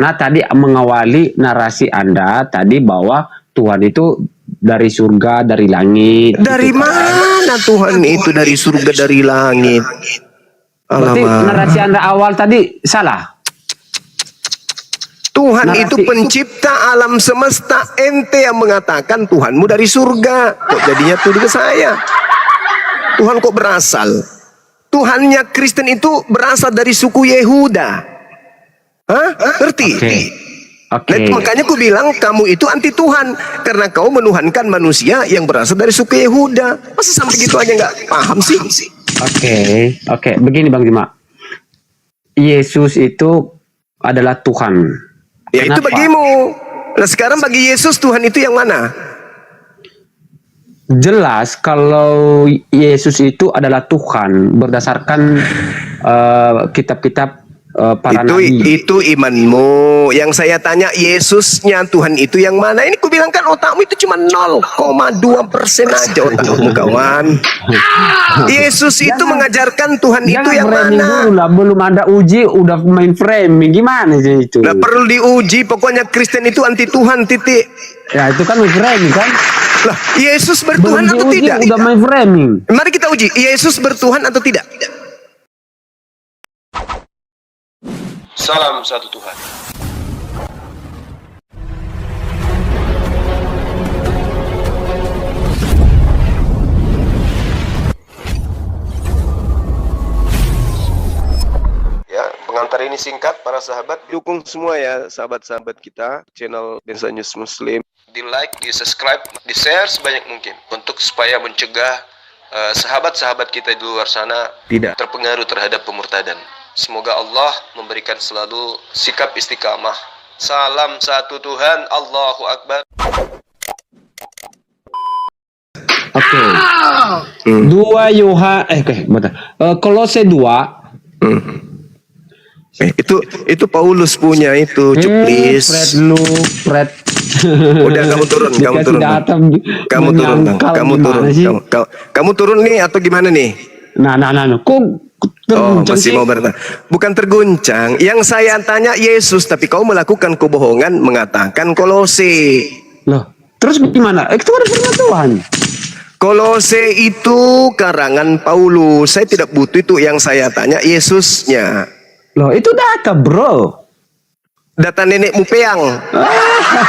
Nah, tadi mengawali narasi Anda tadi bahwa Tuhan itu dari surga, dari langit. Dari gitu kan. mana Tuhan itu dari surga, dari langit? Berarti Alamak. narasi Anda awal tadi salah. Tuhan Narasi itu pencipta alam semesta. Ente yang mengatakan Tuhanmu dari surga. Kok jadinya tuduh ke saya? Tuhan kok berasal? Tuhannya Kristen itu berasal dari suku Yehuda. Hah? Ngerti? Oke. Nah, makanya aku bilang kamu itu anti Tuhan karena kau menuhankan manusia yang berasal dari suku Yehuda. Masa sampai gitu aja nggak paham sih? Oke. Begini Bang Jima. Yesus itu adalah Tuhan. Ya itu Kenapa? bagimu. Nah sekarang bagi Yesus Tuhan itu yang mana? Jelas kalau Yesus itu adalah Tuhan berdasarkan kitab-kitab para nabi. Itu imanmu. Yang saya tanya Yesusnya Tuhan itu yang mana? Ini ku bilang kan otakmu itu cuma 0,2% aja otakmu kawan. Yesus itu mengajarkan Tuhan itu yang framing mana? dulu lah, belum ada uji udah main framing, gimana sih itu? Nah perlu diuji, pokoknya Kristen itu anti Tuhan titik. Ya itu kan main framing kan? Lah Yesus Belum bertuhan atau diuji tidak? udah main framing. Mari kita uji, Yesus bertuhan atau tidak? Salam satu Tuhan. Ya, pengantar ini singkat para sahabat. Dukung semua ya sahabat-sahabat kita channel Densa News Muslim. Di like, di subscribe, di share sebanyak mungkin untuk supaya mencegah sahabat-sahabat kita di luar sana Tidak. terpengaruh terhadap pemurtadan. Semoga Allah memberikan selalu sikap istiqamah. Salam satu Tuhan, Allahu Akbar. Oke. 2 bentar. Kolose 2. Itu Paulus punya itu, cuplis. Fred. Udah kamu turun, kamu turun. Kamu turun, Bang. Kamu turun nih atau gimana nih? Nah. Kok terguncang masih sih? mau bertanya. Bukan terguncang. Yang saya tanya Yesus, tapi kau melakukan kebohongan mengatakan Kolose. Loh, terus gimana? Itu ada firman Tuhan. Kolose itu karangan Paulus. Saya tidak butuh itu, yang saya tanya Yesusnya. Loh, itu data, bro. Data nenekmu peang.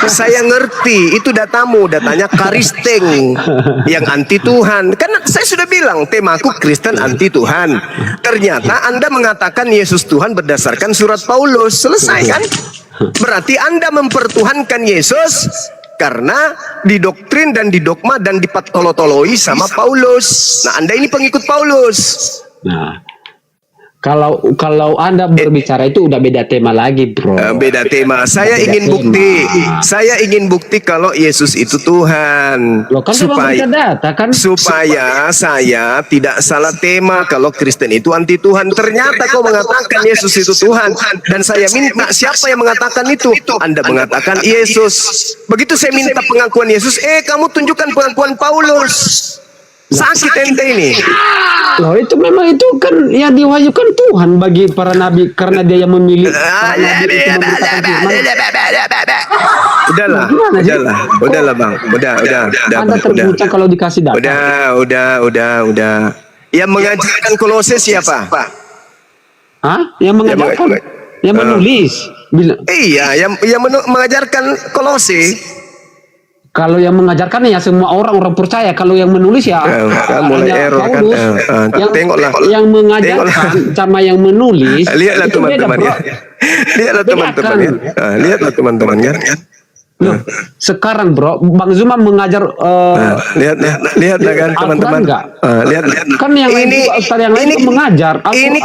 Saya ngerti, itu datamu, datanya Karisteng yang anti Tuhan. Karena saya sudah bilang temaku Kristen anti Tuhan. Ternyata Anda mengatakan Yesus Tuhan berdasarkan surat Paulus. Selesai kan? Berarti Anda mempertuhankan Yesus karena didoktrin dan didogma dan dipatolotoloi sama Paulus. Nah, Anda ini pengikut Paulus. Nah, kalau Anda berbicara itu udah beda tema lagi, bro. Beda tema. Saya ingin bukti. Saya ingin bukti kalau Yesus itu Tuhan. Loh, kan supaya data kan? supaya saya tidak salah tema kalau Kristen itu anti Tuhan. Ternyata kau mengatakan Yesus itu Tuhan, dan saya minta siapa yang mengatakan itu? Anda mengatakan Yesus. Begitu saya minta pengakuan Yesus, kamu tunjukkan pengakuan Paulus. Sakit ente ini. Loh, itu memang itu kan yang diwahyukan Tuhan bagi para nabi, karena dia yang memilih para nabi itu memberitakan firman. Udahlah Bang. Udah. Anda terguncang kalau dikasih data. Udah. Yang mengajarkan Kolose siapa? Hah? Yang mengajarkan? Yang menulis? Iya, yang mengajarkan Kolose. Kalau yang mengajarkan ya semua orang percaya. Kalau yang menulis ya mulai hanya error Paulus. kan. Tengoklah. Yang mengajarkan sama yang menulis. Lihatlah itu teman-teman beda, ya. Lihatlah teman-teman ya. Lihatlah teman-teman ya. Loh, sekarang bro, Bang Zuma mengajar lihatlah kan teman-teman. Lihat. Kan yang ini Ustaz yang lain itu mengajar Al-Quran. Ini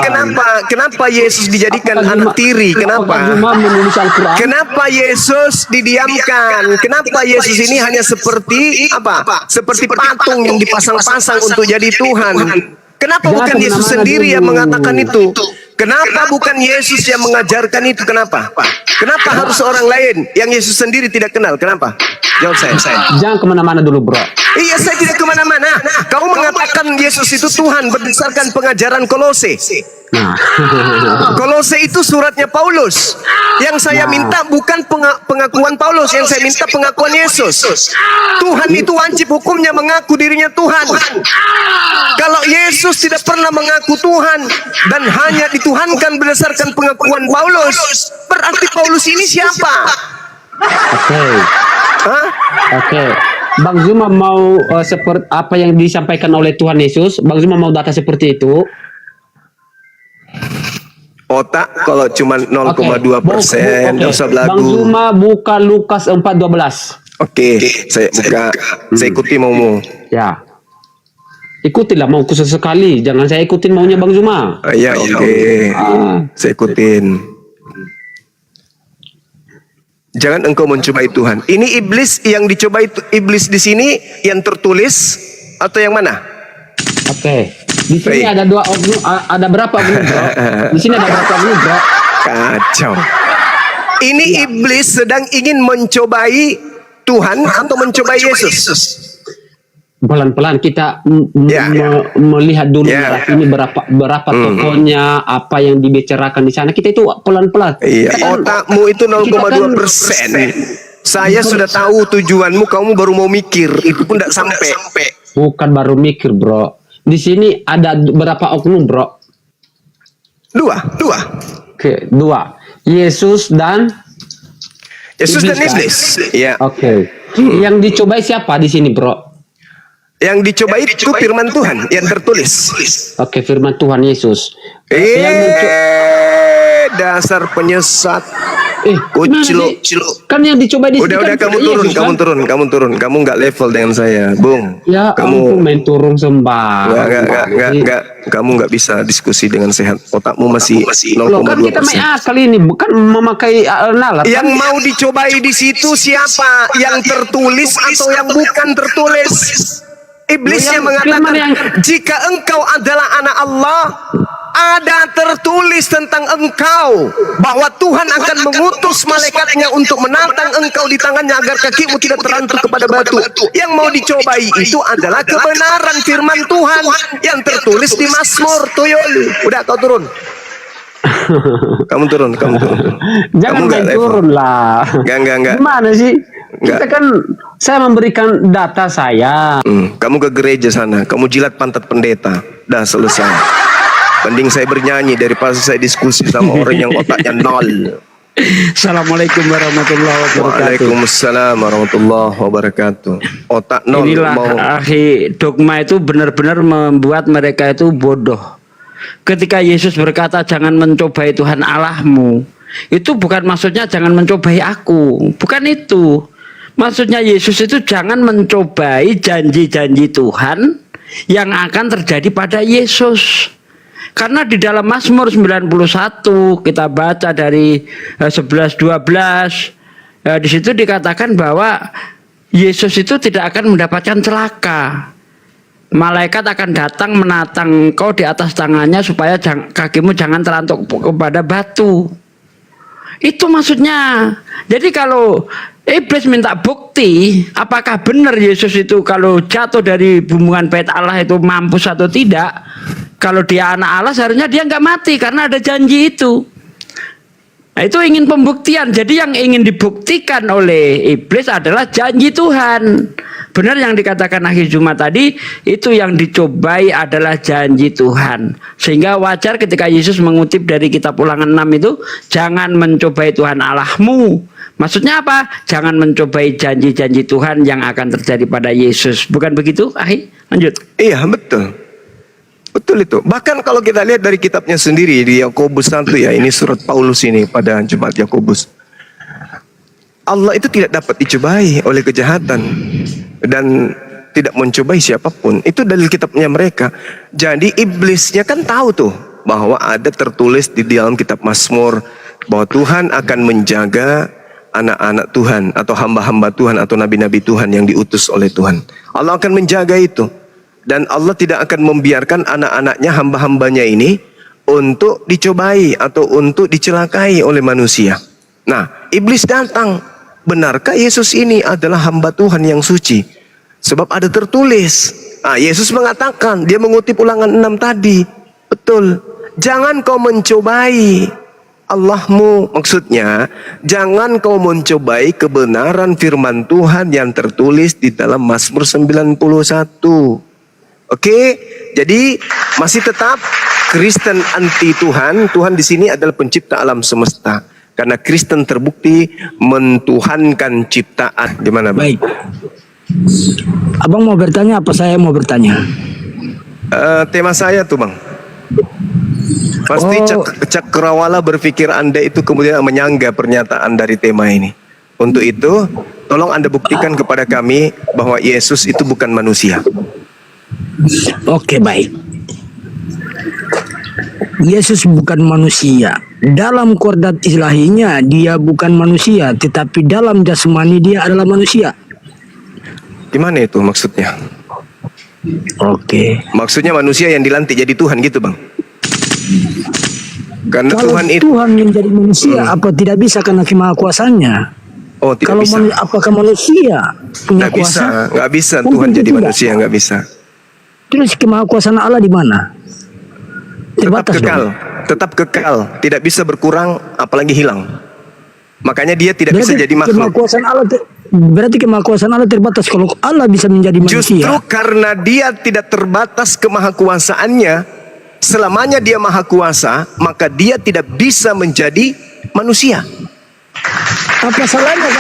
kenapa Yesus dijadikan anak tiri? Kenapa? Zuma menulis Al-Quran? Kenapa Yesus didiamkan? Kenapa Yesus ini hanya seperti apa? Seperti patung yang dipasang-pasang untuk jadi Tuhan. Kenapa bukan Yesus sendiri yang mengatakan itu? Kenapa bukan Yesus yang mengajarkan itu? Kenapa harus orang lain yang Yesus sendiri tidak kenal? Kenapa? Jawab saya. Jangan kemana-mana dulu bro. Iya, saya tidak kemana-mana. Kau mengatakan Yesus itu Tuhan berdasarkan pengajaran Kolose. Nah, Kolose itu suratnya Paulus. Yang saya minta bukan pengakuan Paulus, yang saya minta pengakuan Yesus. Tuhan itu wajib hukumnya mengaku dirinya Tuhan. Kalau Yesus tidak pernah mengaku Tuhan dan hanya dituhankan berdasarkan pengakuan Paulus, berarti Paulus ini siapa? oke. Hah? Oke, Bang Zuma mau seperti apa yang disampaikan oleh Tuhan Yesus. Bang Zuma mau data seperti itu. Otak kalau cuma 0,2%, Oke. dosa Bang belagu. Zuma buka Lukas 4:12. Oke, saya buka. Saya ikuti maumu. Ya. Ikutilah mau khusus sekali. Jangan saya ikutin maunya Bang Zuma. Iya, oke. Saya ikutin. Jangan engkau mencobai Tuhan. Ini iblis yang dicobai, iblis di sini yang tertulis atau yang mana? Oke. Di sini Baik. ada dua oknum, ada berapa oknum, bro? Di sini ada berapa oknum, bro? Kacau. Ini iblis sedang ingin mencobai Tuhan atau mencobai Yesus. Pelan-pelan kita Ya. melihat dulu Ya. ini berapa tokohnya, apa yang dibicarakan di sana. Kita itu pelan-pelan. Iya, Kan- otakmu itu 0,2%. Saya sudah tahu tujuanmu, kamu baru mau mikir, itu pun tidak sampai. Bukan baru mikir, bro. Di sini ada berapa oknum, bro? Dua. Oke, dua. Yesus dan Yesus dan Iblis, kan? iblis. Iya. oke. Yang dicobai siapa di sini, bro? Yang dicobai itu firman Tuhan yang tertulis. Oke, firman Tuhan Yesus. Yang Dasar penyesat. gimana Ciluk. sih? Kan yang dicobai di sini Udah kan kamu turun, Yesus, kamu kan? turun. Kamu nggak level dengan saya, Bung. Ya ampun, Kamu main turun sembah. nggak. Kamu nggak bisa diskusi dengan sehat. Otakmu masih Loh, kan kita main 0,2%. akal ini, bukan memakai nalar. Yang kan? mau dicobai di situ siapa? Yang tertulis atau yang bukan tertulis? Iblis yang mengatakan, jika engkau adalah anak Allah, ada tertulis tentang engkau bahwa Tuhan akan mengutus malaikatnya untuk menantang engkau di tangannya agar kakimu tidak terantuk kepada batu. Yang mau dicobai itu adalah kebenaran firman Tuhan yang tertulis di Mazmur. Tuyul, udah kau turun. Kamu turun. Jangan Kamu nggak main level. turun lah. Nggak. Gimana sih? Kita Nggak. kan, saya memberikan data saya. Kamu ke gereja sana, kamu jilat pantat pendeta, dah selesai. Mending saya bernyanyi daripada saya diskusi sama orang yang otaknya nol. Assalamualaikum warahmatullahi wabarakatuh. Waalaikumsalam warahmatullahi wabarakatuh. Otak nol Inilah mau. dogma itu benar-benar membuat mereka itu bodoh. Ketika Yesus berkata jangan mencobai Tuhan Allahmu, itu bukan maksudnya jangan mencobai aku, bukan itu. Maksudnya Yesus itu jangan mencobai janji-janji Tuhan yang akan terjadi pada Yesus. Karena di dalam Mazmur 91 kita baca dari 11-12, di situ dikatakan bahwa Yesus itu tidak akan mendapatkan celaka. Malaikat akan datang menatang engkau di atas tangannya supaya kakimu jangan terantuk kepada batu. Itu maksudnya. Jadi kalau iblis minta bukti apakah benar Yesus itu kalau jatuh dari bumbungan bait Allah itu mampus atau tidak, kalau dia anak Allah seharusnya dia nggak mati karena ada janji itu. Nah, itu ingin pembuktian. Jadi yang ingin dibuktikan oleh iblis adalah janji Tuhan. Benar yang dikatakan Akhi Zuma tadi, itu yang dicobai adalah janji Tuhan. Sehingga wajar ketika Yesus mengutip dari kitab Ulangan 6 itu, jangan mencobai Tuhan Allahmu. Maksudnya apa? Jangan mencobai janji-janji Tuhan yang akan terjadi pada Yesus. Bukan begitu, Akhi? Lanjut. Iya, betul. Betul itu. Bahkan kalau kita lihat dari kitabnya sendiri di Yakobus 1 ya, ini surat Paulus ini pada jemaat Yakobus. Allah itu tidak dapat dicobai oleh kejahatan dan tidak mencobai siapapun. Itu dalil kitabnya mereka. Jadi iblisnya kan tahu tuh bahwa ada tertulis di dalam kitab Mazmur bahwa Tuhan akan menjaga anak-anak Tuhan atau hamba-hamba Tuhan atau nabi-nabi Tuhan yang diutus oleh Tuhan. Allah akan menjaga itu. Dan Allah tidak akan membiarkan anak-anaknya, hamba-hambanya ini untuk dicobai atau untuk dicelakai oleh manusia. Nah, iblis datang benarkah Yesus ini adalah hamba Tuhan yang suci? Sebab ada tertulis. Yesus mengatakan, dia mengutip Ulangan 6 tadi. Betul. Jangan kau mencobai Allahmu. Maksudnya, jangan kau mencobai kebenaran firman Tuhan yang tertulis di dalam Mazmur 91. Oke? Jadi, masih tetap Kristen anti Tuhan. Tuhan di sini adalah pencipta alam semesta. Karena Kristen terbukti mentuhankan ciptaan. Gimana, Bang? Baik. Abang mau bertanya apa saya mau bertanya? Tema saya tuh, Bang. Pasti cakrawala berpikir Anda itu kemudian menyangga pernyataan dari tema ini. Untuk itu, tolong Anda buktikan kepada kami bahwa Yesus itu bukan manusia. Oke, baik. Yesus bukan manusia. Dalam kodrat ilahinya dia bukan manusia, tetapi dalam jasmani dia adalah manusia. Gimana itu maksudnya? Oke. Maksudnya manusia yang dilantik jadi Tuhan gitu, Bang? Karena Kalau Tuhan itu Tuhan menjadi manusia, apa tidak bisa karena kemahakuasaannya? tidak Kalau bisa. apakah manusia punya Nggak bisa, kuasa? nggak bisa Kan Tuhan tentu jadi tidak. manusia, nggak bisa. Terus kemahakuasaan Allah di mana? Tetap Terbatas kekal, dong. tetap kekal, tidak bisa berkurang, apalagi hilang. Makanya dia tidak bisa Berarti jadi makhluk. Berarti kemahakuasaan Allah terbatas. Kalau Allah bisa menjadi Justru manusia, karena dia tidak terbatas kemahakuasaannya, selamanya dia maha kuasa, maka dia tidak bisa menjadi manusia. apa salahnya?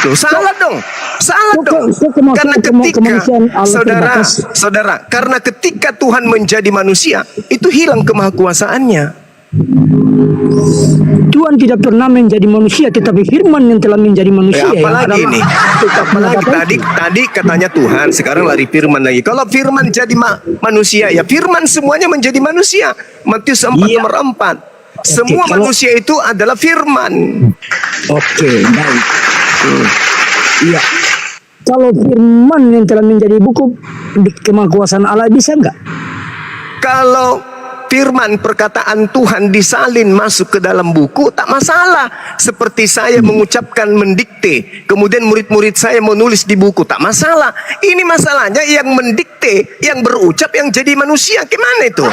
Loh, salah dong. Salah Kok- dong. kok kemanusiaan- Karena ketika kemanusiaan Allah terbatas? saudara, karena ketika Tuhan menjadi manusia, itu hilang kemahakuasaannya. Tuhan tidak pernah menjadi manusia, tetapi Firman yang telah menjadi manusia. Ya, yang apalagi adalah- nih? Apalagi tadi katanya Tuhan, sekarang lari Firman lagi. Kalau Firman jadi manusia, ya Firman semuanya menjadi manusia. Matius 4 Iya. nomor 4. Semua kalau- manusia itu adalah Firman. Oke, baik. Iya. Kalau Firman yang telah menjadi buku kemahakuasaan Allah bisa enggak? Kalau firman perkataan Tuhan disalin masuk ke dalam buku, tak masalah. Seperti saya mengucapkan mendikte, kemudian murid-murid saya menulis di buku, tak masalah. Ini masalahnya yang mendikte, yang berucap, yang jadi manusia. Gimana itu?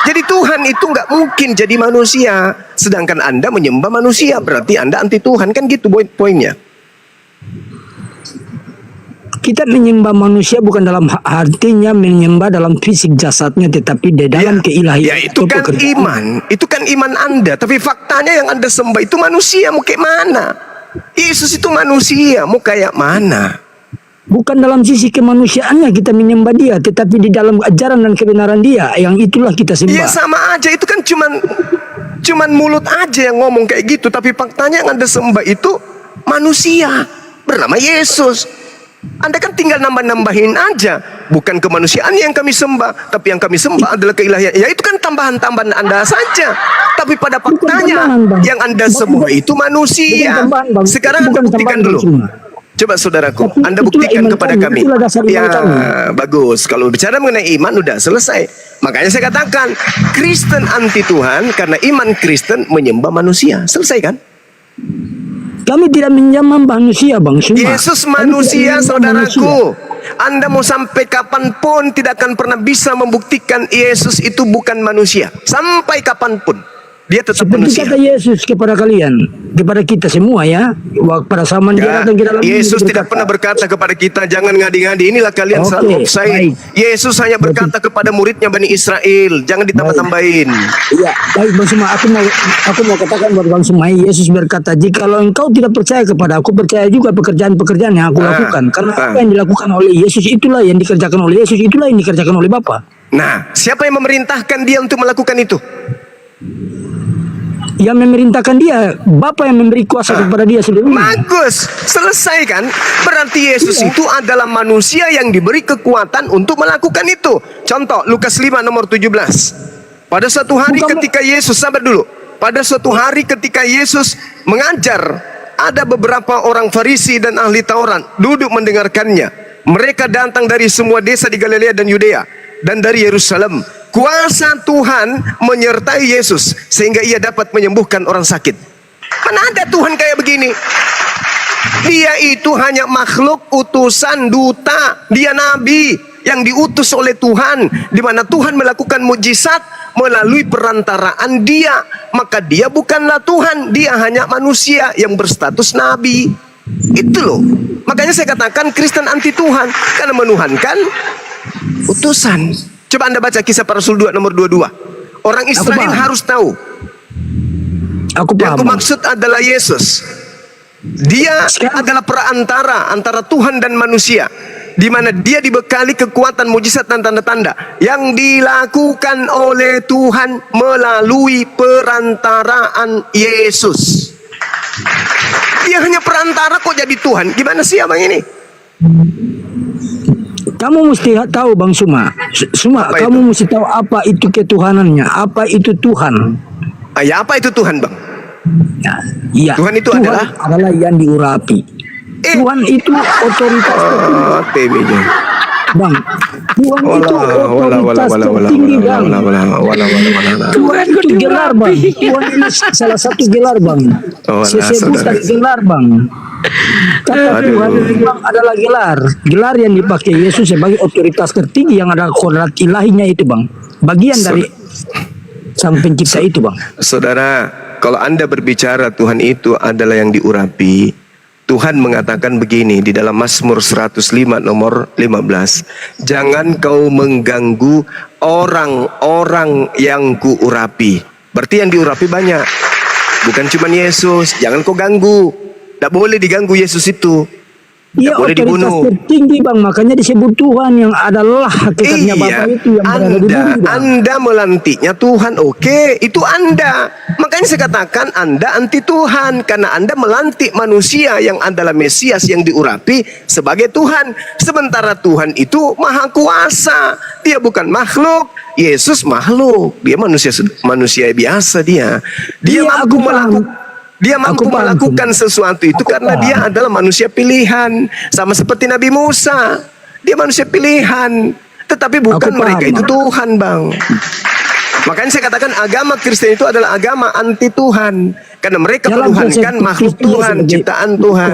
Jadi Tuhan itu nggak mungkin jadi manusia. Sedangkan Anda menyembah manusia, berarti Anda anti Tuhan. Kan gitu poinnya. Kita menyembah manusia bukan dalam artinya menyembah dalam fisik jasadnya, tetapi di dalam keilahian. Ya itu kan pekerjaan. iman. Itu kan iman Anda. Tapi faktanya yang Anda sembah itu manusia. Mau kayak mana? Yesus itu manusia. Mau kayak mana? Bukan dalam sisi kemanusiaannya kita menyembah dia, tetapi di dalam ajaran dan kebenaran dia, yang itulah kita Iya sembah. sama aja. Itu kan cuman mulut aja yang ngomong kayak gitu. Tapi faktanya yang Anda sembah itu manusia bernama Yesus. Anda kan tinggal nambah-nambahin aja. Bukan kemanusiaan yang kami sembah, tapi yang kami sembah adalah keilahian. Ya itu kan tambahan-tambahan Anda saja. Tapi pada faktanya tambahan, Bang. yang Anda sembah itu manusia. Bukan tambahan, Bang. Sekarang Anda Bukan buktikan tambahan, dulu. Bang. Coba saudaraku, Tapi Anda itulah buktikan iman kepada kami, kami. itulah dasar iman Ya, kami. bagus. Kalau bicara mengenai iman udah selesai. Makanya saya katakan, Kristen anti Tuhan karena iman Kristen menyembah manusia. Selesai kan? Kami tidak menyembah manusia, Bang. Cuma Yesus kami manusia, tidak menyembah saudaraku. manusia. Anda mau sampai kapanpun tidak akan pernah bisa membuktikan Yesus itu bukan manusia. Sampai kapanpun. Dia tetap Seperti manusia. kata Yesus kepada kalian, kepada kita semua ya, waktu pada zaman dia Ya, datang ke dalam bumi, Yesus dia tidak berkata, pernah berkata kepada kita jangan ngadi-ngadi, inilah kalian Oke, selalu offside. baik. Yesus hanya berkata kepada muridnya Bani Israel, jangan ditambah-tambahin. Iya, baik Bang Sumai, aku mau katakan buat Bang Sumai, Yesus berkata, jikalau engkau tidak percaya kepada aku, percaya juga pekerjaan-pekerjaan yang aku lakukan. Karena apa yang dilakukan oleh Yesus itulah yang dikerjakan oleh Yesus, itulah yang dikerjakan oleh Bapa. Nah, siapa yang memerintahkan dia untuk melakukan itu? Yang memerintahkan dia, Bapa yang memberi kuasa kepada dia seluruhnya. Bagus, selesai kan? Berarti Yesus Iya. itu adalah manusia yang diberi kekuatan untuk melakukan itu. Contoh, Lukas 5 nomor 17. Pada suatu hari Bukan- ketika Yesus, sabar dulu. Pada suatu hari ketika Yesus mengajar, ada beberapa orang Farisi dan ahli Taurat duduk mendengarkannya. Mereka datang dari semua desa di Galilea dan Yudea dan dari Yerusalem. Kuasa Tuhan menyertai Yesus sehingga ia dapat menyembuhkan orang sakit. Mana ada Tuhan kayak begini? Dia itu hanya makhluk utusan duta. Dia nabi yang diutus oleh Tuhan, di mana Tuhan melakukan mukjizat melalui perantaraan dia. Maka dia bukanlah Tuhan, dia hanya manusia yang berstatus nabi. Itu loh. Makanya saya katakan Kristen anti Tuhan, karena menuhankan utusan. Coba Anda baca Kisah Para Rasul 2 nomor 22. Orang Israel harus tahu. Aku Yang paham. maksud adalah Yesus. Dia adalah perantara antara Tuhan dan manusia, di mana dia dibekali kekuatan mujizat dan tanda-tanda yang dilakukan oleh Tuhan melalui perantaraan Yesus. Dia hanya perantara kok jadi Tuhan. Gimana sih abang ini? Kamu mesti tahu Bang Suma. Apa Kamu mesti tahu apa itu ketuhanannya, apa itu Tuhan. Ya, apa itu Tuhan, Bang? Ya, iya. Tuhan itu adalah yang diurapi. Tuhan itu otoritas tertinggi. Bang, Tuhan itu otoritas tertinggi, Bang. Tuhan itu gelar, Bang. Tuhan ini salah satu gelar, Bang. Sesebutan gelar, Bang. Kata Tuhan memang adalah gelar. Gelar yang dipakai Yesus sebagai otoritas tertinggi yang ada kodrat ilahinya itu, Bang. Bagian dari Sang Pencipta itu, Bang. Saudara, kalau Anda berbicara Tuhan itu adalah yang diurapi, Tuhan mengatakan begini di dalam Mazmur 105 nomor 15. Jangan kau mengganggu orang-orang yang kuurapi. Berarti yang diurapi banyak. Bukan cuma Yesus. Jangan kau ganggu. Tidak boleh diganggu Yesus itu. Dia boleh otoritas dibunuh. tertinggi, Bang. Makanya disebut Tuhan yang adalah hakikatnya Bapa itu yang berada di bumi, Bang. Anda melantiknya Tuhan. Oke, itu Anda. Makanya saya katakan Anda anti Tuhan, karena Anda melantik manusia yang adalah Mesias yang diurapi sebagai Tuhan. Sementara Tuhan itu maha kuasa. Dia bukan makhluk. Yesus makhluk. Dia manusia biasa dia. Dia mampu melakukan. Dia mampu melakukan sesuatu itu karena dia adalah manusia pilihan. Sama seperti Nabi Musa. Dia manusia pilihan. Tetapi bukan mereka itu Tuhan, Bang. Makanya saya katakan agama Kristen itu adalah agama anti Tuhan. Karena mereka menuhankan makhluk Tuhan, ciptaan Tuhan.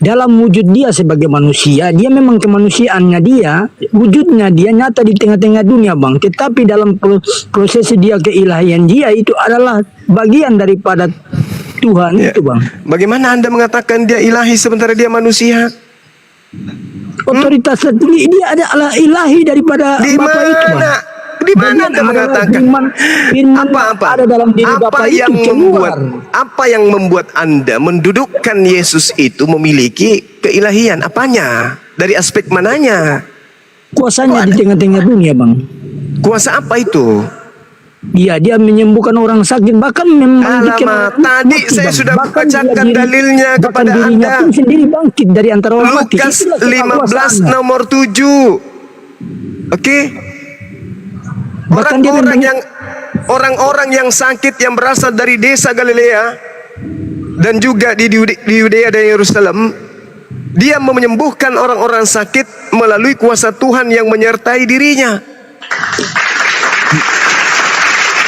Dalam wujud dia sebagai manusia, dia memang kemanusiaannya dia, wujudnya dia nyata di tengah-tengah dunia, Bang. Tetapi dalam proses dia keilahian dia itu adalah bagian daripada Tuhan itu, Bang. Bagaimana Anda mengatakan dia ilahi sementara dia manusia? Otoritas tertinggi dia adalah ilahi daripada Bapa itu, Bang. Di mana Anda mengatakan? Firman ada dalam diri Bapa itu keluar. Apa yang membuat Anda mendudukkan Yesus itu memiliki keilahian? Apanya? Dari aspek mananya? Kuasanya di tengah-tengah dunia, Bang. Kuasa apa itu? Dia menyembuhkan orang sakit, bahkan Alamak, tadi saya sudah bacakan dalilnya kepada Anda. Pun sendiri bangkit dari antara orang mati. Lukas 15 nomor 7. Oke. Orang-orang yang sakit yang berasal dari desa Galilea dan juga di Yudea dan Yerusalem, dia menyembuhkan orang-orang sakit melalui kuasa Tuhan yang menyertai dirinya.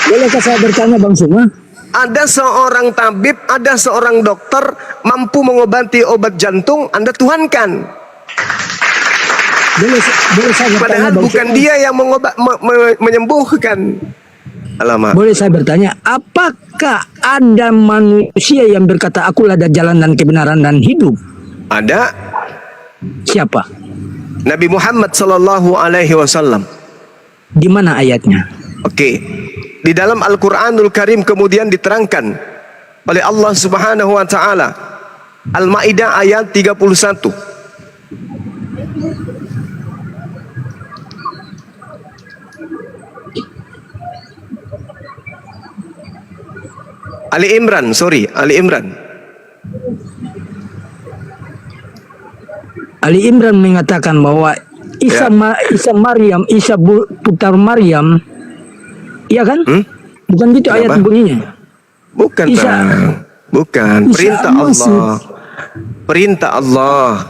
Bolehkah saya bertanya, Bang Suma? Ada seorang tabib, ada seorang dokter mampu mengobati obat jantung, Anda tuhankan. Boleh saya bertanya, Padahal Bang bukan Suma? dia yang menyembuhkan. Alamak. Boleh saya bertanya, apakah ada manusia yang berkata akulah ada jalan dan kebenaran dan hidup? Ada. Siapa? Nabi Muhammad sallallahu alaihi wasallam. Di mana ayatnya? Oke. Di dalam Al-Qur'anul Karim kemudian diterangkan oleh Allah Subhanahu wa taala. Al-Maidah ayat 31. Ali Imran. Ali Imran mengatakan bahwa Isa putar Maryam, iya kan? Bukan gitu ayat bunyinya. Bukan, bukan. Perintah Allah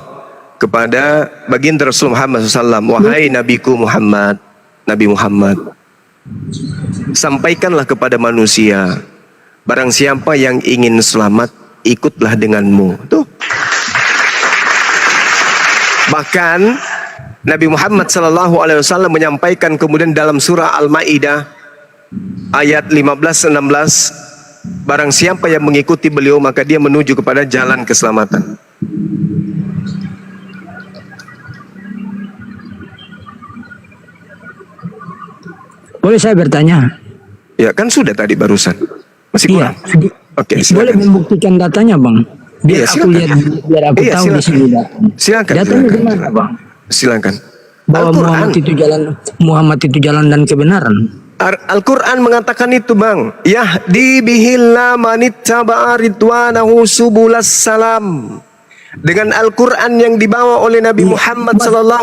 kepada baginda Rasul Muhammad SAW. Wahai Nabiku Muhammad, Nabi Muhammad, sampaikanlah kepada manusia, barang siapa yang ingin selamat, ikutlah denganmu. Tuh, Bahkan Nabi Muhammad SAW menyampaikan kemudian dalam surah Al-Maidah ayat 15-16, barang siapa yang mengikuti beliau maka dia menuju kepada jalan keselamatan. Boleh saya bertanya? Ya kan sudah tadi barusan. Masih Iya. kurang. Oke, Boleh silakan. membuktikan datanya, Bang? Biar Iya, aku silakan. lihat, biar aku Iya, tahu di silakan. sini datanya. Silakan, Datanya silakan. gimana, Bang? Silakan. Bahwa Al-Quran. Muhammad itu jalan dan kebenaran. Al-Quran mengatakan itu, Bang. Yahdi bihillah manittaba'a ridwanahu subulas salam. Dengan Al-Quran yang dibawa oleh Nabi Muhammad SAW,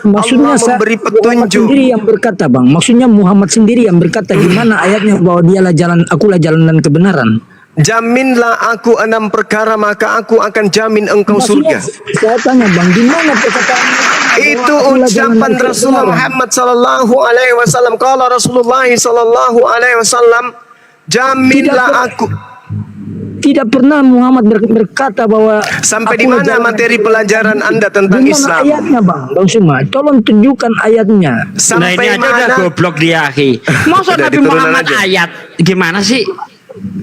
Maksudnya Allah memberi Muhammad petunjuk. sendiri yang berkata, Bang. Maksudnya Muhammad sendiri yang berkata di mana ayatnya bahwa dialah jalan, akulah jalan dan kebenaran. Jaminlah aku 6 perkara maka aku akan jamin engkau Maksudnya, surga. saya tanya, Bang, di mana perkataan Itu ucapan Rasulullah Muhammad sallallahu alaihi wasallam. Qala Rasulullah sallallahu alaihi wasallam, jaminlah aku. Tidak pernah Muhammad berkata bahwa Sampai di akulah mana jalan materi dan pelajaran Anda tentang Di mana Islam? ayatnya, Bang Suma? Tolong tunjukkan ayatnya. Nah ini Sampai aja udah mana? goblok dia, akhi. Masa Udah Nabi diturunan Muhammad aja. ayat gimana sih?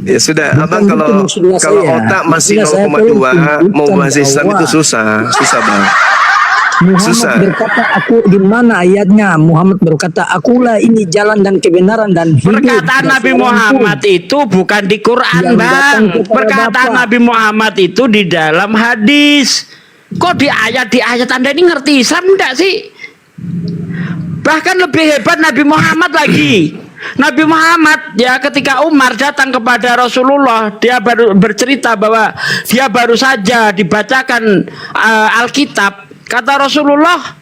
Ya sudah, Bukan abang itu kalau maksudnya saya. otak masih Maksudnya saya 0,2 tolong mau bahas tunjukkan Islam bahwa itu susah bang. Muhammad Susah. berkata, aku di mana ayatnya? Muhammad berkata, akulah ini jalan dan kebenaran dan hidup. Perkataan Dan Nabi seorang Muhammad pun itu bukan di Quran, yang datang Bang. kepada Perkataan Bapak. Nabi Muhammad itu di dalam hadis. Kok di ayat Anda ini ngerti Islam enggak sih? Bahkan lebih hebat Nabi Muhammad lagi. Nabi Muhammad ya ketika Umar datang kepada Rasulullah, dia baru bercerita bahwa dia baru saja dibacakan Alkitab. Kata Rasulullah,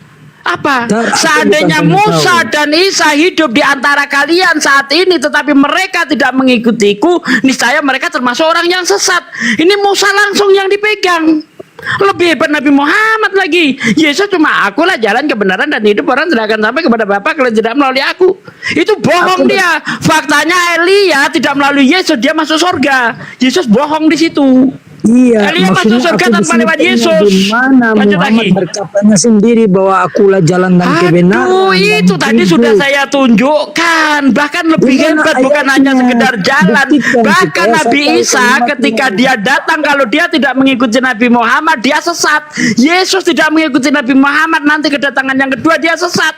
apa? Dan aku Seandainya bukan Musa pengetahuan. dan Isa hidup di antara kalian saat ini tetapi mereka tidak mengikutiku, niscaya mereka termasuk orang yang sesat. Ini Musa langsung yang dipegang. Lebih hebat Nabi Muhammad lagi. Yesus cuma akulah jalan kebenaran dan hidup, orang tidak akan sampai kepada Bapa kalau tidak melalui aku. Itu bohong dia. Faktanya Elia tidak melalui Yesus, dia masuk surga. Yesus bohong di situ. Iya, Elia masuk surga aku tanpa di lewat sini Yesus. Di mana Lanjut Muhammad lagi. berkatanya sendiri bahwa akulah jalan dan kebenaran. Aduh, dan itu tadi hidup. sudah saya tunjukkan. Bahkan lebih Di mana hebat, bukan hanya ayatnya? sekedar jalan. Buktikan Bahkan supaya Nabi saya tahu Isa kalimatnya. ketika dia datang, kalau dia tidak mengikuti Nabi Muhammad, dia sesat. Yesus tidak mengikuti Nabi Muhammad, nanti kedatangan yang kedua dia sesat.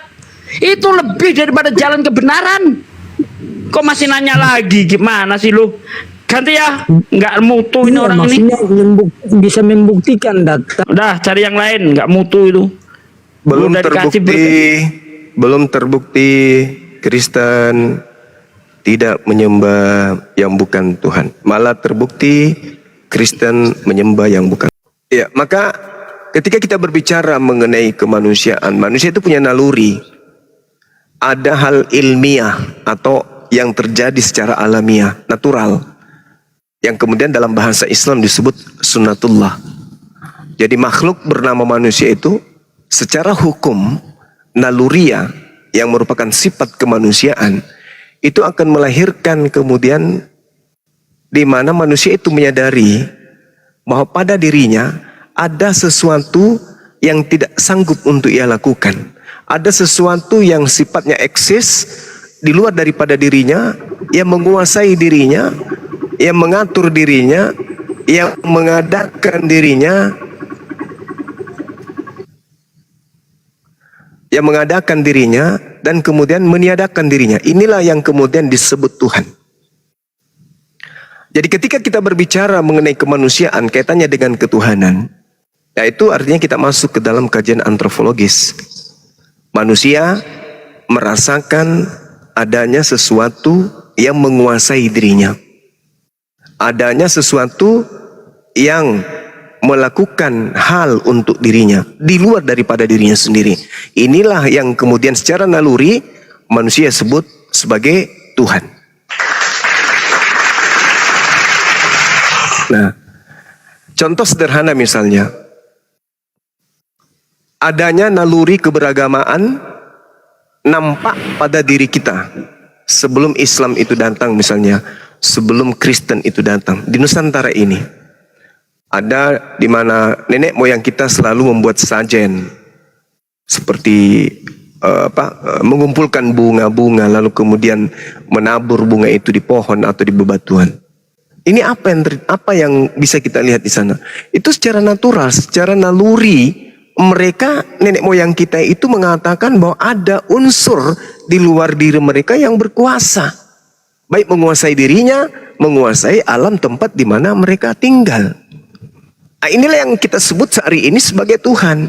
Itu lebih daripada jalan kebenaran. Kok masih nanya lagi? Gimana sih lu? Ganti ya, nggak mutu ini Iya, orang ini. maksudnya bisa membuktikan data. Udah cari yang lain, nggak mutu itu. Belum Udah dikasih belum terbukti Kristen tidak menyembah yang bukan Tuhan. Malah terbukti Kristen menyembah yang bukan. Ya, maka ketika kita berbicara mengenai kemanusiaan, manusia itu punya naluri. Ada hal ilmiah atau yang terjadi secara alamiah, natural. Yang kemudian dalam bahasa Islam disebut sunnatullah. Jadi makhluk bernama manusia itu secara hukum naluriah yang merupakan sifat kemanusiaan itu akan melahirkan kemudian di mana manusia itu menyadari bahwa pada dirinya ada sesuatu yang tidak sanggup untuk ia lakukan. Ada sesuatu yang sifatnya eksis di luar daripada dirinya, yang menguasai dirinya, yang mengatur dirinya, yang mengadakan dirinya, dan kemudian meniadakan dirinya. Inilah yang kemudian disebut Tuhan. Jadi ketika kita berbicara mengenai kemanusiaan kaitannya dengan ketuhanan, yaitu artinya kita masuk ke dalam kajian antropologis. Manusia merasakan adanya sesuatu yang menguasai dirinya. Adanya sesuatu yang melakukan hal untuk dirinya di luar daripada dirinya sendiri. Inilah yang kemudian secara naluri manusia sebut sebagai Tuhan. Nah, contoh sederhana misalnya, adanya naluri keberagamaan nampak pada diri kita sebelum Islam itu datang misalnya. Sebelum Kristen itu datang di Nusantara ini, Ada di mana nenek moyang kita selalu membuat sajen seperti mengumpulkan bunga-bunga lalu kemudian menabur bunga itu di pohon atau di bebatuan. Ini apa yang bisa kita lihat di sana? Itu secara natural, secara naluri mereka nenek moyang kita itu mengatakan bahwa ada unsur di luar diri mereka yang berkuasa. Baik menguasai dirinya, menguasai alam tempat di mana mereka tinggal. Nah, inilah yang kita sebut hari ini sebagai Tuhan.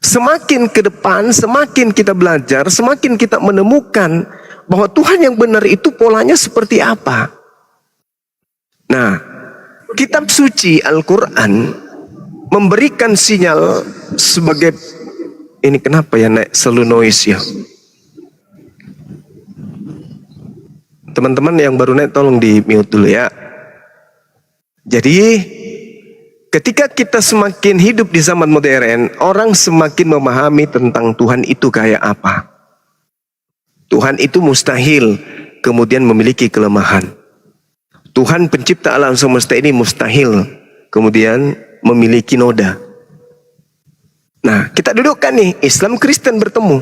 Semakin ke depan, semakin kita belajar, semakin kita menemukan bahwa Tuhan yang benar itu polanya seperti apa. Nah, kitab suci Al-Quran memberikan sinyal sebagai, ini kenapa ya naik selalu noise ya. Teman-teman yang baru naik tolong di mute dulu ya. Jadi ketika kita semakin hidup di zaman modern, orang semakin memahami tentang Tuhan itu kayak apa. Tuhan itu mustahil kemudian memiliki kelemahan. Tuhan pencipta alam semesta ini mustahil kemudian memiliki noda. Nah, kita dudukkan nih, Islam Kristen bertemu.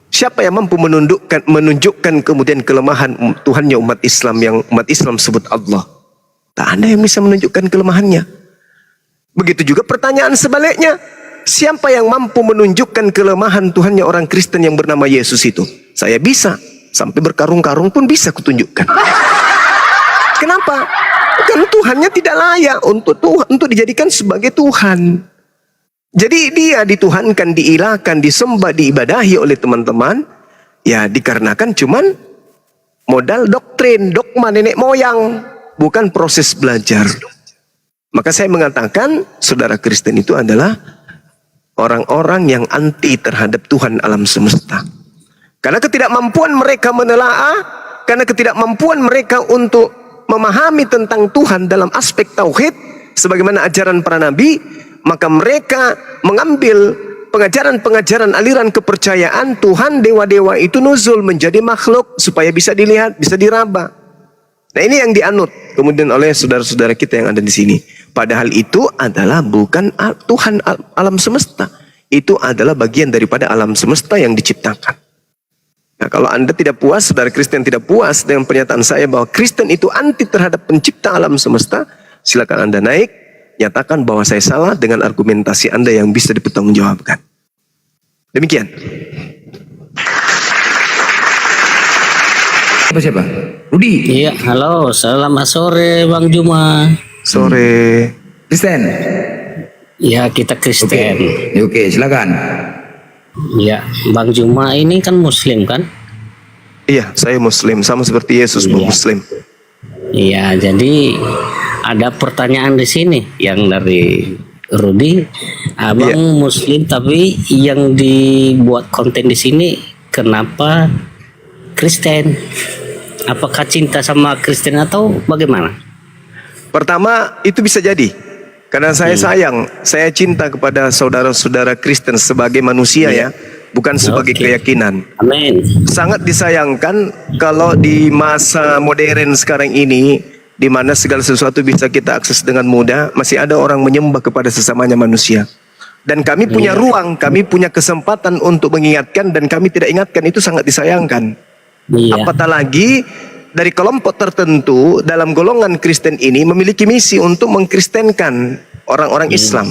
Siapa yang mampu menunjukkan kemudian kelemahan Tuhannya umat Islam yang umat Islam sebut Allah? Tak ada yang bisa menunjukkan kelemahannya. Begitu juga pertanyaan sebaliknya. Siapa yang mampu menunjukkan kelemahan Tuhannya orang Kristen yang bernama Yesus itu? Saya bisa. Sampai berkarung-karung pun bisa kutunjukkan. Kenapa? Karena Tuhannya tidak layak untuk dijadikan sebagai Tuhan. Jadi dia dituhankan, diilahkan, disembah, diibadahi oleh teman-teman. Ya dikarenakan cuman modal doktrin, dogma nenek moyang. Bukan proses belajar. Maka saya mengatakan saudara Kristen itu adalah orang-orang yang anti terhadap Tuhan alam semesta. Karena ketidakmampuan mereka menelaah, karena ketidakmampuan mereka untuk memahami tentang Tuhan dalam aspek tauhid sebagaimana ajaran para nabi, maka mereka mengambil pengajaran-pengajaran aliran kepercayaan Tuhan dewa-dewa itu nuzul menjadi makhluk supaya bisa dilihat, bisa diraba. Nah, ini yang dianut kemudian oleh saudara-saudara kita yang ada di sini. Padahal itu adalah bukan Tuhan alam semesta. Itu adalah bagian daripada alam semesta yang diciptakan. Nah, kalau Anda tidak puas, saudara Kristen tidak puas dengan pernyataan saya bahwa Kristen itu anti terhadap pencipta alam semesta, silakan Anda naik, nyatakan bahwa saya salah dengan argumentasi Anda yang bisa dipertanggungjawabkan. Demikian. Siapa? Rudi. Iya, halo, selamat sore Bang Juma. Sore. Kristen. Ya, kita Kristen. Oke, silakan. Ya, Bang Juma ini kan Muslim kan? Iya, saya Muslim, sama seperti Yesus Muslim. Iya, jadi ada pertanyaan di sini yang dari Rudi. Abang Muslim tapi yang dibuat konten di sini kenapa Kristen? Apakah cinta sama Kristen atau bagaimana? Pertama, itu bisa jadi. Karena saya sayang, saya cinta kepada saudara-saudara Kristen sebagai manusia ya, bukan sebagai keyakinan. Amin. Sangat disayangkan kalau di masa modern sekarang ini, di mana segala sesuatu bisa kita akses dengan mudah, masih ada orang menyembah kepada sesamanya manusia. Dan kami punya ruang, kami punya kesempatan untuk mengingatkan dan kami tidak ingatkan, itu sangat disayangkan. Apatah lagi dari kelompok tertentu dalam golongan Kristen ini memiliki misi untuk mengkristenkan orang-orang Islam,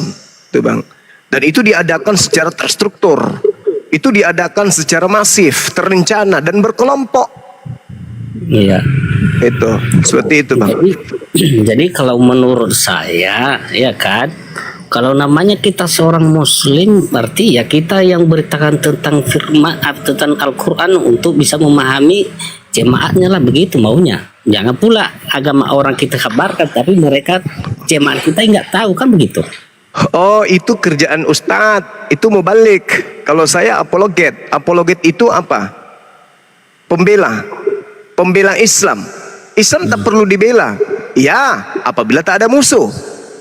tuh Bang. Dan itu diadakan secara terstruktur, itu diadakan secara masif, terencana dan berkelompok. Iya. Itu seperti itu Bang. Jadi kalau menurut saya ya kan, kalau namanya kita seorang Muslim berarti ya kita yang beritakan tentang firman tentang Al-Quran untuk bisa memahami jemaatnya lah, begitu maunya. Jangan pula agama orang kita kabarkan tapi mereka jemaat kita nggak tahu, kan begitu. Oh, itu kerjaan Ustadz, itu mau balik. Kalau saya apologet. Apologet itu apa? Pembela Islam. Islam tak perlu dibela. Ya, apabila tak ada musuh.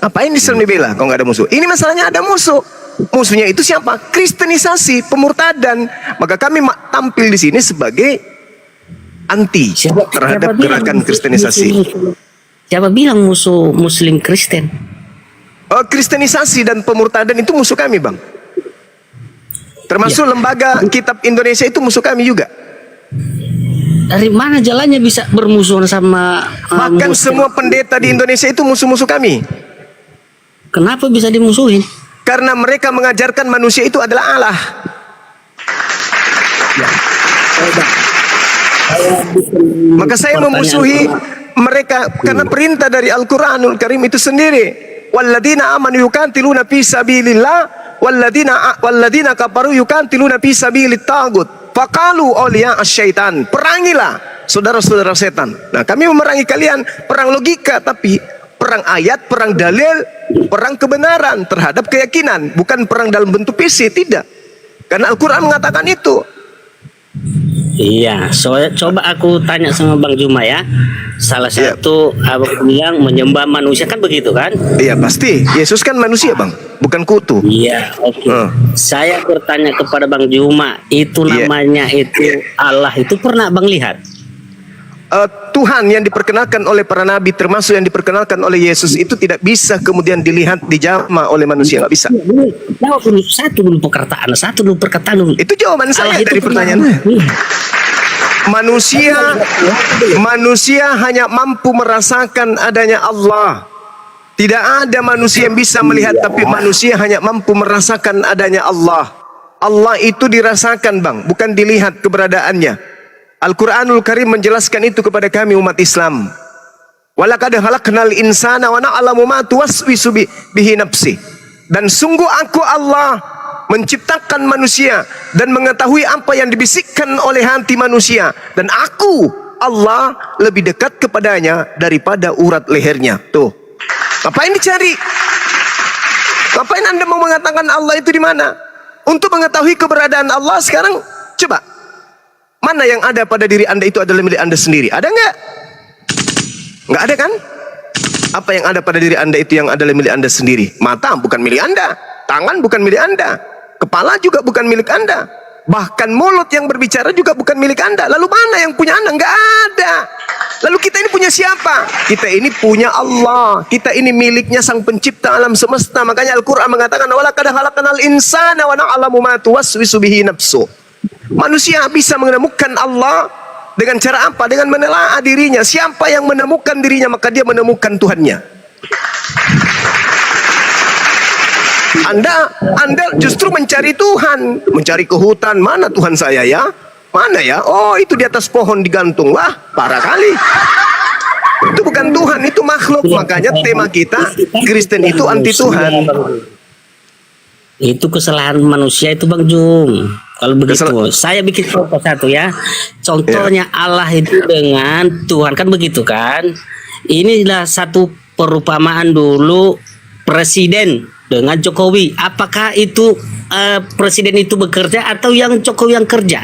Apain Islam dibela kalau nggak ada musuh? Ini masalahnya ada musuh. Musuhnya itu siapa? Kristenisasi, pemurtadan. Maka kami tampil di sini sebagai anti terhadap gerakan kristenisasi. Siapa bilang musuh Muslim Kristen? Kristenisasi dan pemurtadan itu musuh kami, Bang. Termasuk lembaga kitab Indonesia itu musuh kami juga. Dari mana jalannya bisa bermusuhan sama Bahkan Muslim? semua pendeta di Indonesia itu musuh-musuh kami. Kenapa bisa dimusuhin? Karena mereka mengajarkan manusia itu adalah Allah. Maka saya memusuhi mereka karena perintah dari Al-Quranul Karim itu sendiri. Walladzina amanu yuqatiluna fi sabilillah walladzina kafaru yuqatiluna fi sabilit tagut. Faqalu awliya asyaitan. Perangilah saudara-saudara setan. Nah, kami memerangi kalian perang logika, tapi perang ayat, perang dalil, perang kebenaran terhadap keyakinan, bukan perang dalam bentuk fisik, tidak. Karena Al-Quran mengatakan itu. Iya, coba aku tanya sama Bang Juma ya. Salah satu abang bilang menyembah manusia kan begitu kan? Iya pasti. Yesus kan manusia, Bang, bukan kutu. Iya, oke. Saya bertanya kepada Bang Juma, itu namanya itu Allah itu pernah Bang lihat? Tuhan yang diperkenalkan oleh para nabi, termasuk yang diperkenalkan oleh Yesus, itu tidak bisa kemudian dilihat, dijamah oleh manusia, nggak bisa. Jawab dulu satu dulu perkataan dulu. Itu jawaban saya Allah itu dari pertanyaan. Manusia hanya mampu merasakan adanya Allah. Tidak ada manusia yang bisa melihat, tapi manusia hanya mampu merasakan adanya Allah. Allah itu dirasakan, Bang, bukan dilihat keberadaannya. Al-Quranul Karim menjelaskan itu kepada kami umat Islam. Walaqad khalaqnal insana wa na'lamu ma tuwaswisu bihi nafsi. Dan sungguh aku Allah menciptakan manusia dan mengetahui apa yang dibisikkan oleh hati manusia. Dan aku Allah lebih dekat kepadanya daripada urat lehernya. Tuh. Ngapain dicari? Ngapain Anda mau mengatakan Allah itu di mana? Untuk mengetahui keberadaan Allah sekarang, coba. Mana yang ada pada diri Anda itu adalah milik Anda sendiri? Ada nggak? Nggak ada kan? Apa yang ada pada diri Anda itu yang adalah milik Anda sendiri? Mata bukan milik Anda, tangan bukan milik Anda, kepala juga bukan milik Anda, bahkan mulut yang berbicara juga bukan milik Anda. Lalu mana yang punya Anda? Nggak ada. Lalu kita ini punya siapa? Kita ini punya Allah. Kita ini miliknya Sang Pencipta alam semesta. Makanya Al-Quran mengatakan, walaqad khalaqnal insana wa na'lamu ma tuwaswisu bihi nafsu. Manusia bisa menemukan Allah dengan cara apa? Dengan menelaah dirinya. Siapa yang menemukan dirinya, maka dia menemukan Tuhannya. Anda justru mencari Tuhan, mencari ke hutan. Mana Tuhan saya ya? Mana ya? Oh, itu di atas pohon digantung. Wah, parah kali. Itu bukan Tuhan, itu makhluk. Makanya tema kita, Kristen itu anti Tuhan. Itu kesalahan manusia itu Bang Jum. Kalau begitu, saya bikin contoh satu ya. Contohnya Allah itu dengan Tuhan kan begitu kan? Inilah satu perumpamaan dulu presiden dengan Jokowi. Apakah itu presiden itu bekerja atau yang Jokowi yang kerja?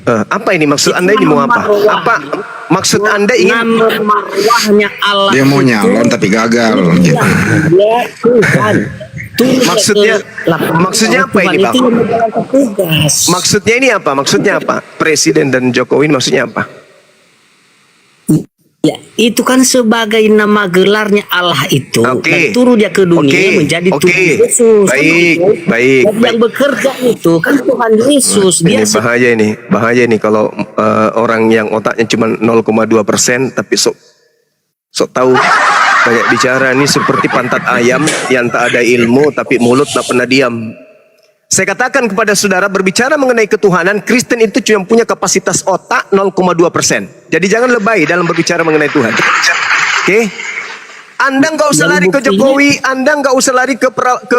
Apa ini maksud Anda ini mau apa? Apa maksud Anda ingin? Marwahnya Allah. Dia mau nyalon tapi gagal. Ya, Tuhan. Maksudnya apa ini, Bang? Maksudnya ini apa? Maksudnya apa? Presiden dan Jokowi ini maksudnya apa? Ya, itu kan sebagai nama gelarnya Allah itu. Dan turun dia ke dunia menjadi Tuhan Yesus. Baik. Yang bekerja itu kan Tuhan Yesus. Ini bahaya ini kalau orang yang otaknya cuma 0,2% tapi sok tahu. Banyak bicara ini seperti pantat ayam yang tak ada ilmu tapi mulut tak pernah diam. Saya katakan kepada saudara, berbicara mengenai ketuhanan, Kristen itu cuma punya kapasitas otak 0,2%. Jadi jangan lebay dalam berbicara mengenai Tuhan. Oke? Anda nggak usah lari ke Jokowi, Anda nggak usah lari ke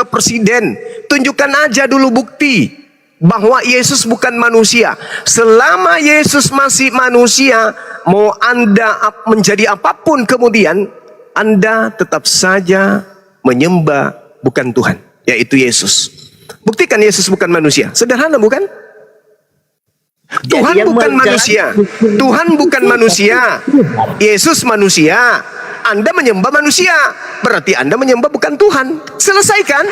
presiden. Tunjukkan aja dulu bukti bahwa Yesus bukan manusia. Selama Yesus masih manusia, mau Anda menjadi apapun kemudian, Anda tetap saja menyembah bukan Tuhan, yaitu Yesus. Buktikan Yesus bukan manusia. Sederhana bukan? Tuhan bukan manusia. Tuhan bukan manusia. Yesus manusia. Anda menyembah manusia. Berarti Anda menyembah bukan Tuhan. Selesaikan.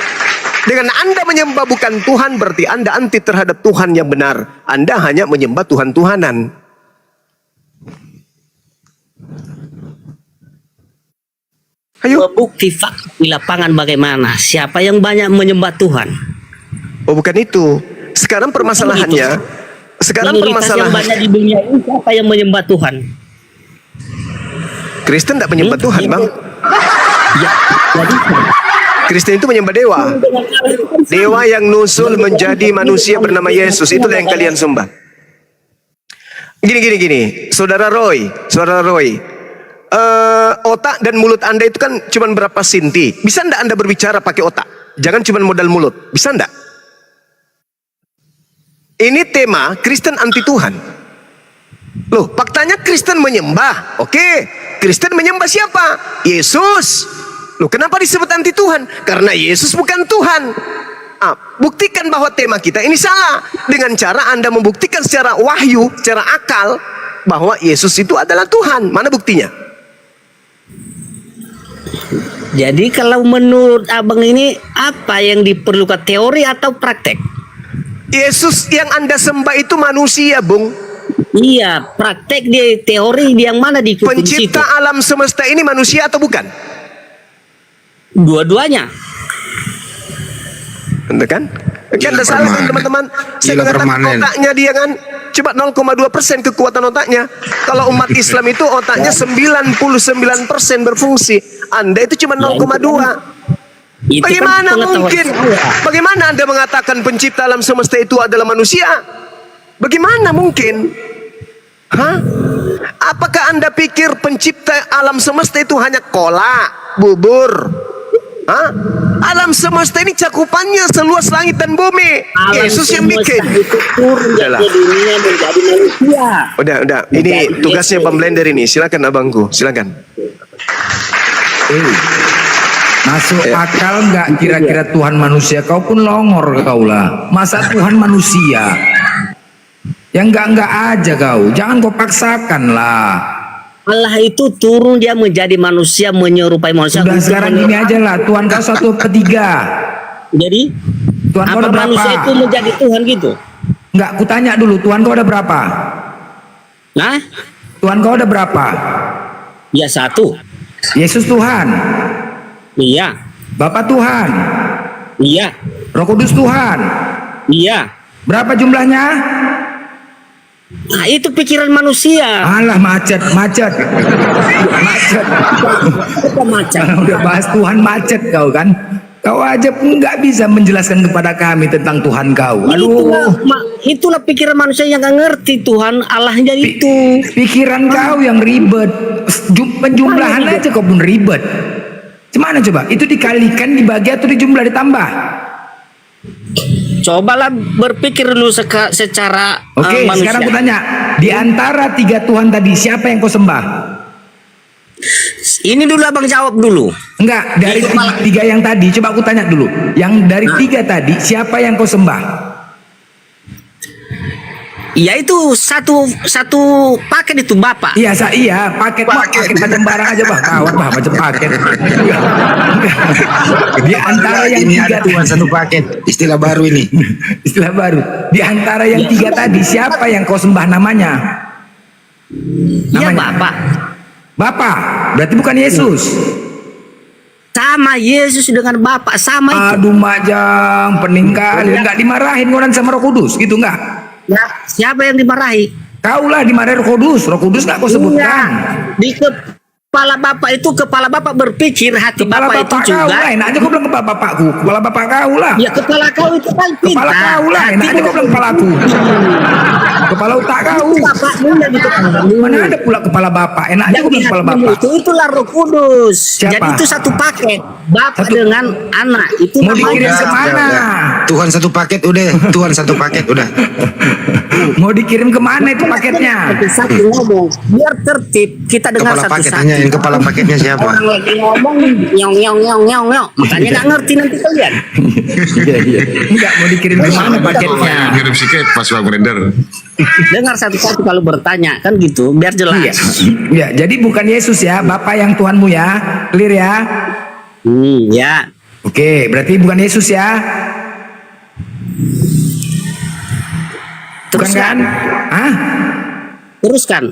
Dengan Anda menyembah bukan Tuhan, berarti Anda anti terhadap Tuhan yang benar. Anda hanya menyembah Tuhan-Tuhanan. Ayo. bukti fakta di lapangan bagaimana siapa yang banyak menyembah Tuhan. Oh, bukan itu. Sekarang permasalahannya, sekarang Minoritas yang permasalahan banyak di dunia ini siapa yang menyembah Tuhan? Kristen tidak menyembah Tuhan, Bang. Ya, jadi Kristen itu menyembah dewa. Dewa yang nusul menjadi manusia bernama Yesus, itulah yang kalian sembah. Gini. Saudara Roy. Otak dan mulut Anda itu kan cuma berapa sinti. Bisa enggak Anda berbicara pakai otak? Jangan cuma modal mulut. Bisa enggak? Ini tema Kristen anti Tuhan. Loh, faktanya Kristen menyembah. Oke, Kristen menyembah siapa? Yesus. Loh, kenapa disebut anti Tuhan? Karena Yesus bukan Tuhan. Buktikan bahwa tema kita ini salah dengan cara Anda membuktikan secara wahyu, secara akal bahwa Yesus itu adalah Tuhan. Mana buktinya? Jadi kalau menurut abang ini apa yang diperlukan, teori atau praktek? Yesus yang Anda sembah itu manusia, Bung. Iya, praktek di teori yang mana diikuti di situ? Pencipta alam semesta ini manusia atau bukan? Dua-duanya. Anda kan? Kan ada salah kan, teman-teman. Saya Gila mengatakan permanen. otaknya dia kan cuma 0,2% kekuatan otaknya. Kalau umat Islam itu otaknya 99% berfungsi. Anda itu cuma 0,2. Itu kan Bagaimana pengetahuan mungkin? saya. Bagaimana Anda mengatakan pencipta alam semesta itu adalah manusia? Bagaimana mungkin? Hah? Apakah Anda pikir pencipta alam semesta itu hanya kolak, bubur? Hah? Alam semesta ini cakupannya seluas langit dan bumi. Alam Yesus yang semesta bikin. itu turun Udahlah. dari dunia menjadi manusia. Udah. Ini tugasnya pemblender ini. Silakan abangku, silakan. Masuk akal nggak kira-kira Tuhan manusia? Kau pun longor kau lah. Masa Tuhan manusia? Yang enggak aja kau. Jangan kau paksakan lah. Allah itu turun, dia menjadi manusia, menyerupai manusia. Sudah Untuk sekarang gini aja lah. Tuhan kau 1/3. Jadi Tuhan kau apa ada berapa? manusia itu menjadi Tuhan gitu? Enggak, kutanya dulu. Tuhan kau ada berapa? Nah, Tuhan kau ada berapa? ya satu. Yesus Tuhan. Iya, Bapa Tuhan. iya, Roh Kudus Tuhan. iya. Berapa jumlahnya? Nah, itu pikiran manusia. Alah macet. Macet. Kita macam. Udah bahas Tuhan macet kau kan. Kau aja pun nggak bisa menjelaskan kepada kami tentang Tuhan kau. Itulah pikiran manusia yang nggak ngerti Tuhan Allahnya itu. Pikiran kau yang ribet. Penjumlahan aja kau pun ribet. Gimana coba? Itu dikalikan, dibagi atau dijumlah ditambah? Cobalah berpikir dulu secara Oke, manusia. sekarang aku tanya, di antara 3 Tuhan tadi siapa yang kau sembah? Ini dulu abang jawab dulu. Enggak, dari tiga yang tadi, coba aku tanya dulu. Yang dari 3 tadi, siapa yang kau sembah? Ya itu satu paket itu Bapak. Iya, paket macam barang aja kawan macam paket. Di antara yang Ini 3 ada Tuhan satu paket. Istilah baru ini. istilah baru. Di antara yang 3 tadi, siapa yang kau sembah namanya? Iya Bapak. Bapak, berarti bukan Yesus. Sama Yesus dengan Bapak sama itu. Aduh majang, pening kali. Enggak dimarahin orang sama Roh Kudus, gitu enggak? Ya, siapa yang dimarahi? Kaulah dimarahin Roh Kudus. Roh Kudus enggak kau sebutkan. Di kepala Bapak itu, kepala Bapak berpikir, hati Kepala Bapak itu bapak juga. kau lah, enak aja kau bilang kepala bapakku. Kepala bapak kau lah. Ya kepala kau itu kan pintar. Kepala kau lah, enak aja kau bilang kepalaku. Kepala otak kau. Bapakmu yang di kepala. Mana ada pula kepala bapak? Enak aja kau bilang kepala bapak. Itulah Roh Kudus. Siapa? Jadi itu satu paket. Bapak dengan anak itu Mau dikirim namanya. kemana? Tuhan satu paket udah. Tuhan satu paket udah. Mau dikirim kemana itu paketnya? Satu ngomong biar tertib, kita dengar Kepala paket, satu-satu. tanyain kepala paketnya siapa? Orang lagi ngomong nyong nyong nyong nyong nyong, makanya nggak ngerti nanti kalian. Iya. Enggak mau dikirim kemana paketnya? Ngirim sikit pas beredar. Dengar satu-satu kalau bertanya kan gitu, biar jelas. Iya, jadi bukan Yesus ya, Bapak yang Tuhanmu ya, clear ya. Ya. Oke, berarti bukan Yesus ya. Bukan Teruskan. kan? Hah? Teruskan.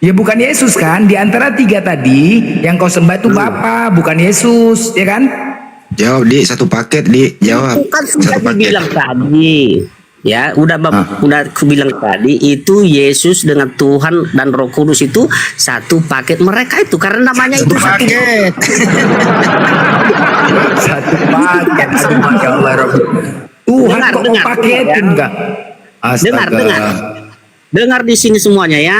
Ya bukan Yesus kan? Di antara tiga tadi yang kau sembah itu Bapa, bukan Yesus, ya kan? Jawab di satu paket di jawab. Itu kan sudah Satu paket. dibilang tadi. Ya, udah aku bilang tadi itu Yesus dengan Tuhan dan Roh Kudus itu satu paket mereka itu karena namanya Satu itu satu paket. Satu paket. Aduh, Masya Allah, Rob. Tuhan Dengar, kok kau dengar. paketin enggak? Dengar, Astaga. dengar. Dengar di sini semuanya ya.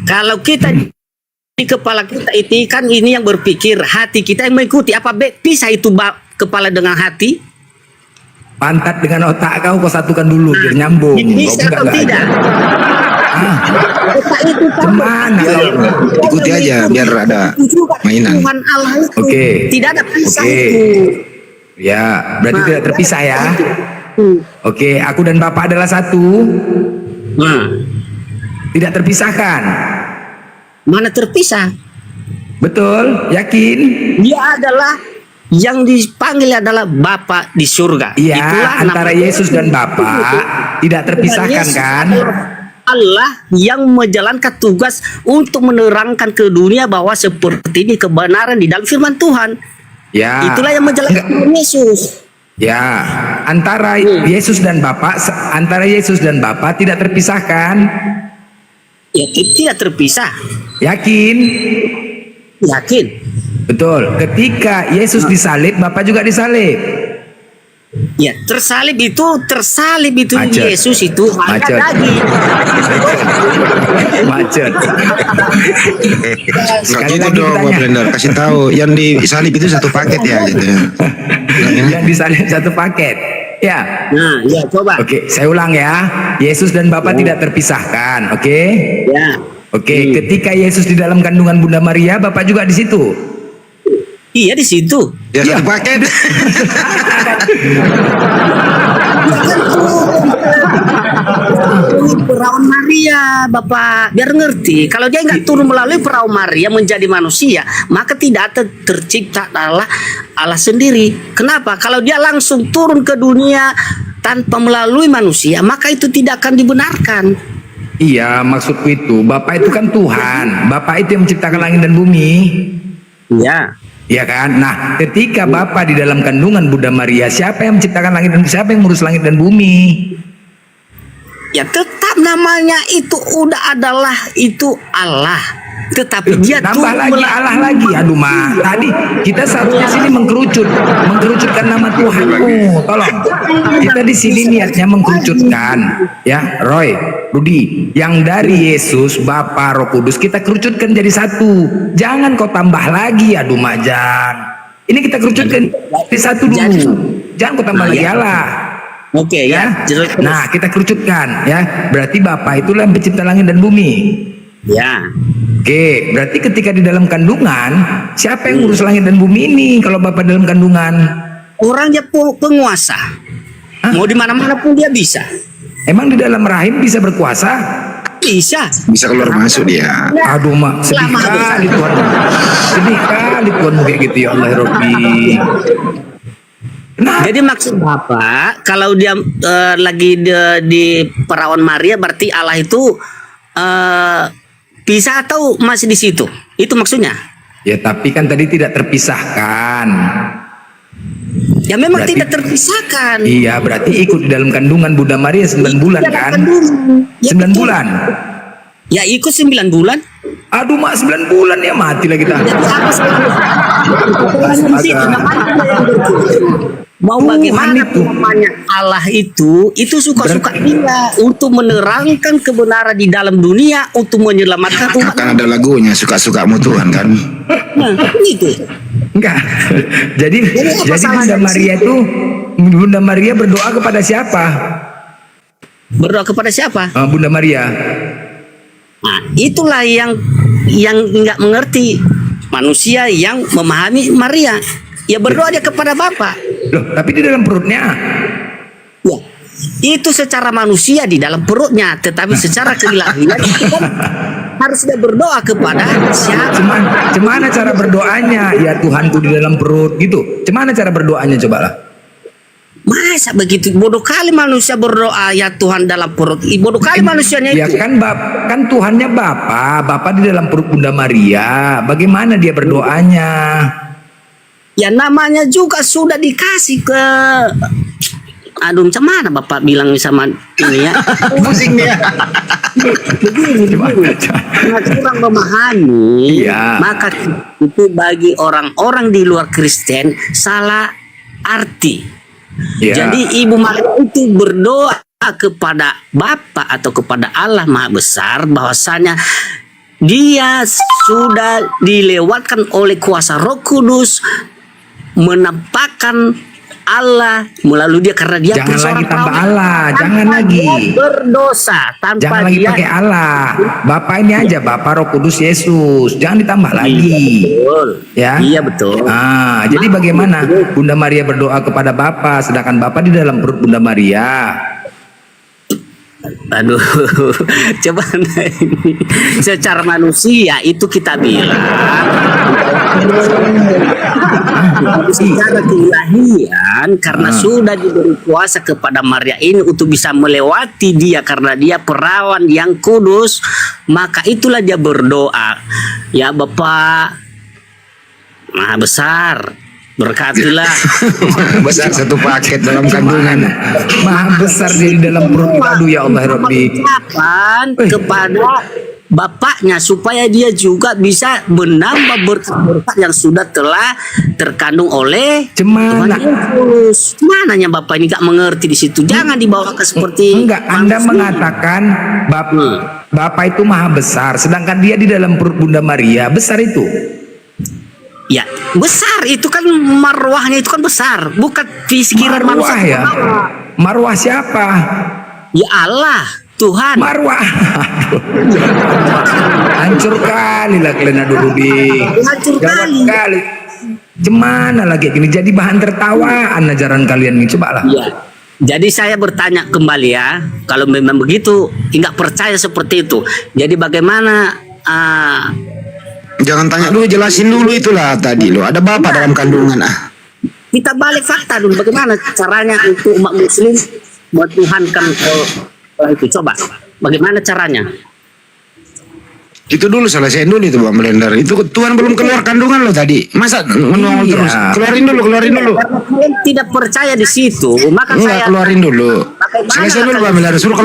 Kalau kita di kepala kita itu kan ini yang berpikir, hati kita yang mengikuti. Apa bisa itu kepala dengan hati? Pantat dengan otak kau satukan dulu biar nyambung. Bisa Kau atau tidak? Otak itu Gimana kau? Ikuti aja biar ada mainan. Tuhan Allah itu Oke. tidak ada pisah Oke. itu. Ya, berarti tidak terpisah ya. Oke, aku dan Bapak adalah satu. Nah, Tidak terpisahkan. mana terpisah? Betul? Yakin? Dia adalah yang dipanggil adalah Bapa di surga. Iya, Itulah antara nama- Yesus dan Bapa tidak terpisahkan Yesus kan? adalah Allah yang menjalankan tugas untuk menerangkan ke dunia bahwa seperti ini kebenaran di dalam firman Tuhan. Ya. Itulah yang menjalankan Tuhan Yesus. Ya, antara Yesus dan Bapa, antara Yesus dan Bapa tidak terpisahkan. Ya, tidak terpisah. Yakin? Yakin? Betul. Ketika Yesus disalib, Bapa juga disalib. Ya, tersalib itu Macet. Yesus itu hanya Macet. daging. Macet. Nggak Sekali gitu lagi dong, Pak ditanya. Blender. Kasih tahu yang disalib itu satu paket ya gitu. Yang disalib satu paket. Ya. Nah, ya coba. Oke, saya ulang ya. Yesus dan Bapa tidak terpisahkan, oke? Ya. Oke, ketika Yesus di dalam kandungan Bunda Maria, Bapak juga di situ. Iya di situ. Ya satu paket. Perawan Maria, Bapak, biar ngerti. Kalau dia nggak turun melalui perawan Maria menjadi manusia, maka tidak tercipta Allah sendiri. Kenapa? Kalau dia langsung turun ke dunia tanpa melalui manusia, maka itu tidak akan dibenarkan. Iya, maksudku itu, Bapak itu kan Tuhan. Bapak itu yang menciptakan langit dan bumi. Ya. Iya kan? Nah, ketika Bapak di dalam kandungan Bunda Maria, siapa yang menciptakan langit dan siapa yang mengurus langit dan bumi? Ya tetap namanya itu udah adalah itu Allah. Tetapi dia Nambah turun lagi Allah lagi. Aduh, Ma. Tadi kita seharusnya sini mengkerucutkan nama Tuhanmu. Tolong. Kita di sini niatnya mengkerucutkan, ya, Roy, Rudi, yang dari Yesus, Bapa, Roh Kudus kita kerucutkan jadi satu. Jangan kau tambah lagi, aduh, Majang. Ini kita kerucutkan jadi satu dulu. Jangan kau tambah lagi Allah. Oke ya. Ya. Nah, kita kerucutkan, ya. Berarti Bapa itulah yang pencipta langit dan bumi. Ya. Oke, berarti ketika di dalam kandungan, siapa yang ngurus langit dan bumi ini kalau Bapak dalam kandungan? Orang dia penguasa. Hah? Mau di mana-mana pun dia bisa. Emang di dalam rahim bisa berkuasa? Bisa. Bisa keluar masuk dia. Aduh, Mak, sedih Lama tuh. kali Tuhan. Sedih kali Tuhan kayak gitu, ya Allah, Robbi. Nah, Jadi maksud Bapak, kalau dia lagi di perawan Maria, berarti Allah itu bisa atau masih di situ? Itu maksudnya. ya tapi kan tadi tidak terpisahkan. Ya memang Berarti- tidak terpisahkan. Iya, berarti ikut di dalam kandungan Bunda Maria 9 bulan kan? 9 bulan. Ya ikut 9 bulan. Aduh, Mak, 9 bulan ya mati lah kita. Jadi apa sih? Mau Tuhan bagaimana itu. namanya Allah itu suka-suka dia untuk menerangkan kebenaran di dalam dunia untuk menyelamatkan umat. Akan ada lagunya suka-sukamu Tuhan kan. Nah, itu. Enggak. Jadi apa Bunda salahnya di Maria itu Bunda Maria berdoa kepada siapa? Berdoa kepada siapa? Bunda Maria. Nah, itulah yang nggak mengerti manusia yang memahami Maria. Ya berdoa dia kepada Bapa. Loh, tapi di dalam perutnya. Ya, itu secara manusia di dalam perutnya, tetapi secara keilahian itu kan harus dia berdoa kepada siapa? Cemana cara berdoanya? Ya Tuhanku di dalam perut gitu. Cemana cara berdoanya, cobalah. Masa begitu? Bodoh kali manusia berdoa ya Tuhan dalam perut. Bodoh kali manusianya Ya itu. kan Tuhannya Bapa di dalam perut Bunda Maria. Bagaimana dia berdoanya? Ya namanya juga sudah dikasih ke. Aduh, macam mana Bapak bilang sama ini ya? Pusing dia. Begini. Karena kurang memahami, Iya. maka itu bagi orang-orang di luar Kristen salah arti. Ya. Jadi Ibu Maria itu berdoa kepada Bapa atau kepada Allah Maha Besar bahwasanya dia sudah dilewatkan oleh kuasa Roh Kudus menampakkan Allah melalui dia karena dia Jangan seorang lagi tambah perawan. Allah, jangan Tanpa lagi. dia berdosa tanpa Jangan lagi dia pakai Allah. Bapak ini aja, Bapak Roh Kudus Yesus. Jangan ditambah lagi. Betul. Ya. Iya betul. Jadi bagaimana Bunda Maria berdoa kepada Bapa sedangkan Bapa di dalam perut Bunda Maria? Aduh, coba ini secara manusia itu kita bilang secara keilahian karena sudah diberi kuasa kepada Maria ini untuk bisa melewati dia karena dia perawan yang kudus, maka itulah dia berdoa, ya Bapa Maha Besar, berkatilah. Besar satu paket dalam kandungan. Maha besar dia di dalam perut. Aduh ya Allah Rabbi. Pengucapan kepada bapaknya supaya dia juga bisa menambah berkat-berkat yang sudah telah terkandung oleh Cemana? Tuhan Yesus. Mananya bapak ini gak mengerti di situ? Jangan dibawa ke seperti Enggak, Anda mengatakan Bapak itu maha besar, sedangkan dia di dalam perut Bunda Maria besar itu. ya besar itu kan marwahnya itu kan besar, bukan pikiran Marwah manusia. ya. Marwah siapa? Ya Allah, Tuhan. Marwah. Hancur kali lah kalian aduh Rubi. Hancur Gawat kali. kali. Gimana lagi gini jadi bahan tertawaan ajaran kalian ini, coba lah. Ya. Jadi saya bertanya kembali ya, kalau memang begitu, nggak percaya seperti itu. Jadi bagaimana? Jangan tanya dulu, jelasin dulu itulah tadi lo. Ada bapak dalam kandungan Kita balik fakta dulu, bagaimana caranya untuk umat Muslim menuhankan itu? Coba, bagaimana caranya? Itu dulu selesaiin dulu itu Bang Blender. Itu Tuhan belum keluar kandungan lo tadi. Masa menongol terus? Keluarin dulu. Karena kalian tidak percaya di situ, maka Enggak, saya keluarin dulu. Bagaimana Selesai dulu kalian- Bang Blender. Suruh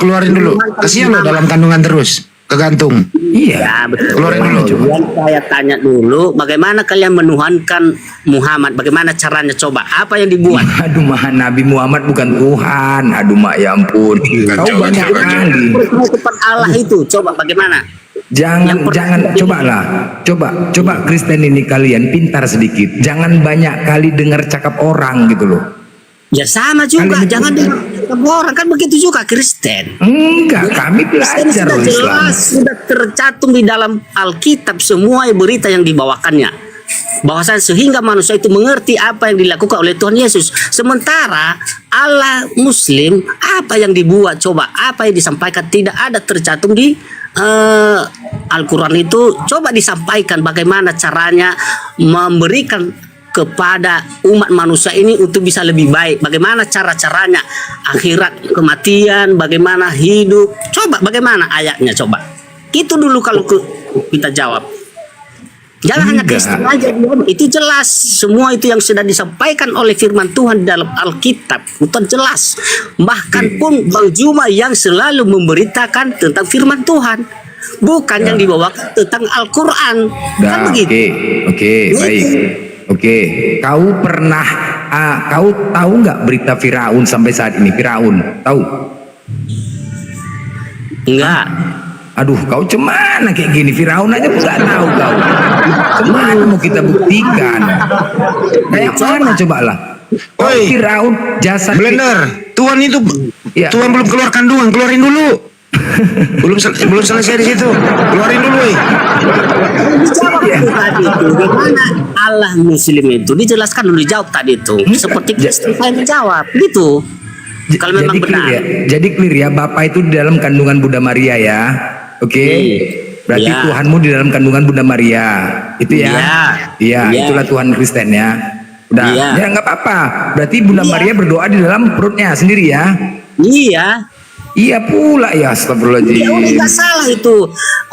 keluarin dulu. Kasihan lo dalam kandungan terus. Kegantung. Iya. Ya betul. Keluarin dulu. Kemudian saya tanya dulu, bagaimana kalian menuhankan Muhammad? Bagaimana caranya? Coba, apa yang dibuat? Aduh mah Nabi Muhammad bukan Tuhan. Aduh mak ya ampun. Kau banyak kali. Kepada Allah itu, coba bagaimana? Jangan coba Kristen ini kalian pintar sedikit. Jangan banyak kali dengar cakap orang gitu loh. Ya sama juga, Kalian itu- jangan dengar orang kan begitu juga Kristen. Enggak, kami Kristen belajar sudah loh Islam. jelas, sudah tercantum di dalam Alkitab semua berita yang dibawakannya. Bahwasanya sehingga manusia itu mengerti apa yang dilakukan oleh Tuhan Yesus. Sementara Allah Muslim apa yang dibuat? Coba apa yang disampaikan tidak ada tercantum di Al-Quran itu. Coba disampaikan bagaimana caranya memberikan kepada umat manusia ini untuk bisa lebih baik. Bagaimana cara-caranya akhirat kematian, bagaimana hidup. Coba bagaimana ayatnya coba. Itu dulu kalau kita jawab. Jangan hanya Enggak. Kristen aja, itu jelas semua itu yang sudah disampaikan oleh firman Tuhan dalam Alkitab, itu jelas. Bahkan pun Bang Juma yang selalu memberitakan tentang firman Tuhan, bukan yang dibawakan tentang Al-Quran. Kan Dah, begitu. oke, baik. Oke, kau pernah kau tahu nggak berita Firaun sampai saat ini? Firaun, tahu? Enggak. Aduh, kau cemana kayak gini? Firaun aja nggak tahu kau. Cemana mau kita buktikan? Kayak mana coba lah? Oh, Oi. Firaun jasad Blender, Tuhan itu Ya. Tuhan belum keluar kandungan, keluarin dulu. belum selesai di situ. Keluarin dulu, woi. Dijawab itu tadi itu. Bagaimana Allah Muslim itu dijelaskan dulu, dijawab tadi itu. Seperti Kristen saya menjawab gitu. Kalau memang jadi benar. clear ya. Jadi clear ya, Bapak itu di dalam kandungan Bunda Maria ya. Oke. Berarti Ya. Tuhanmu di dalam kandungan Bunda Maria. Itu ya. Iya. Iya, Iya. itulah Tuhan Kristen ya. Udah, Iya. ya nggak apa-apa. Berarti Bunda Maria berdoa di dalam perutnya sendiri ya. Iya. Iya pula ya, Ya udah astagfirullahaladzim. nggak salah itu.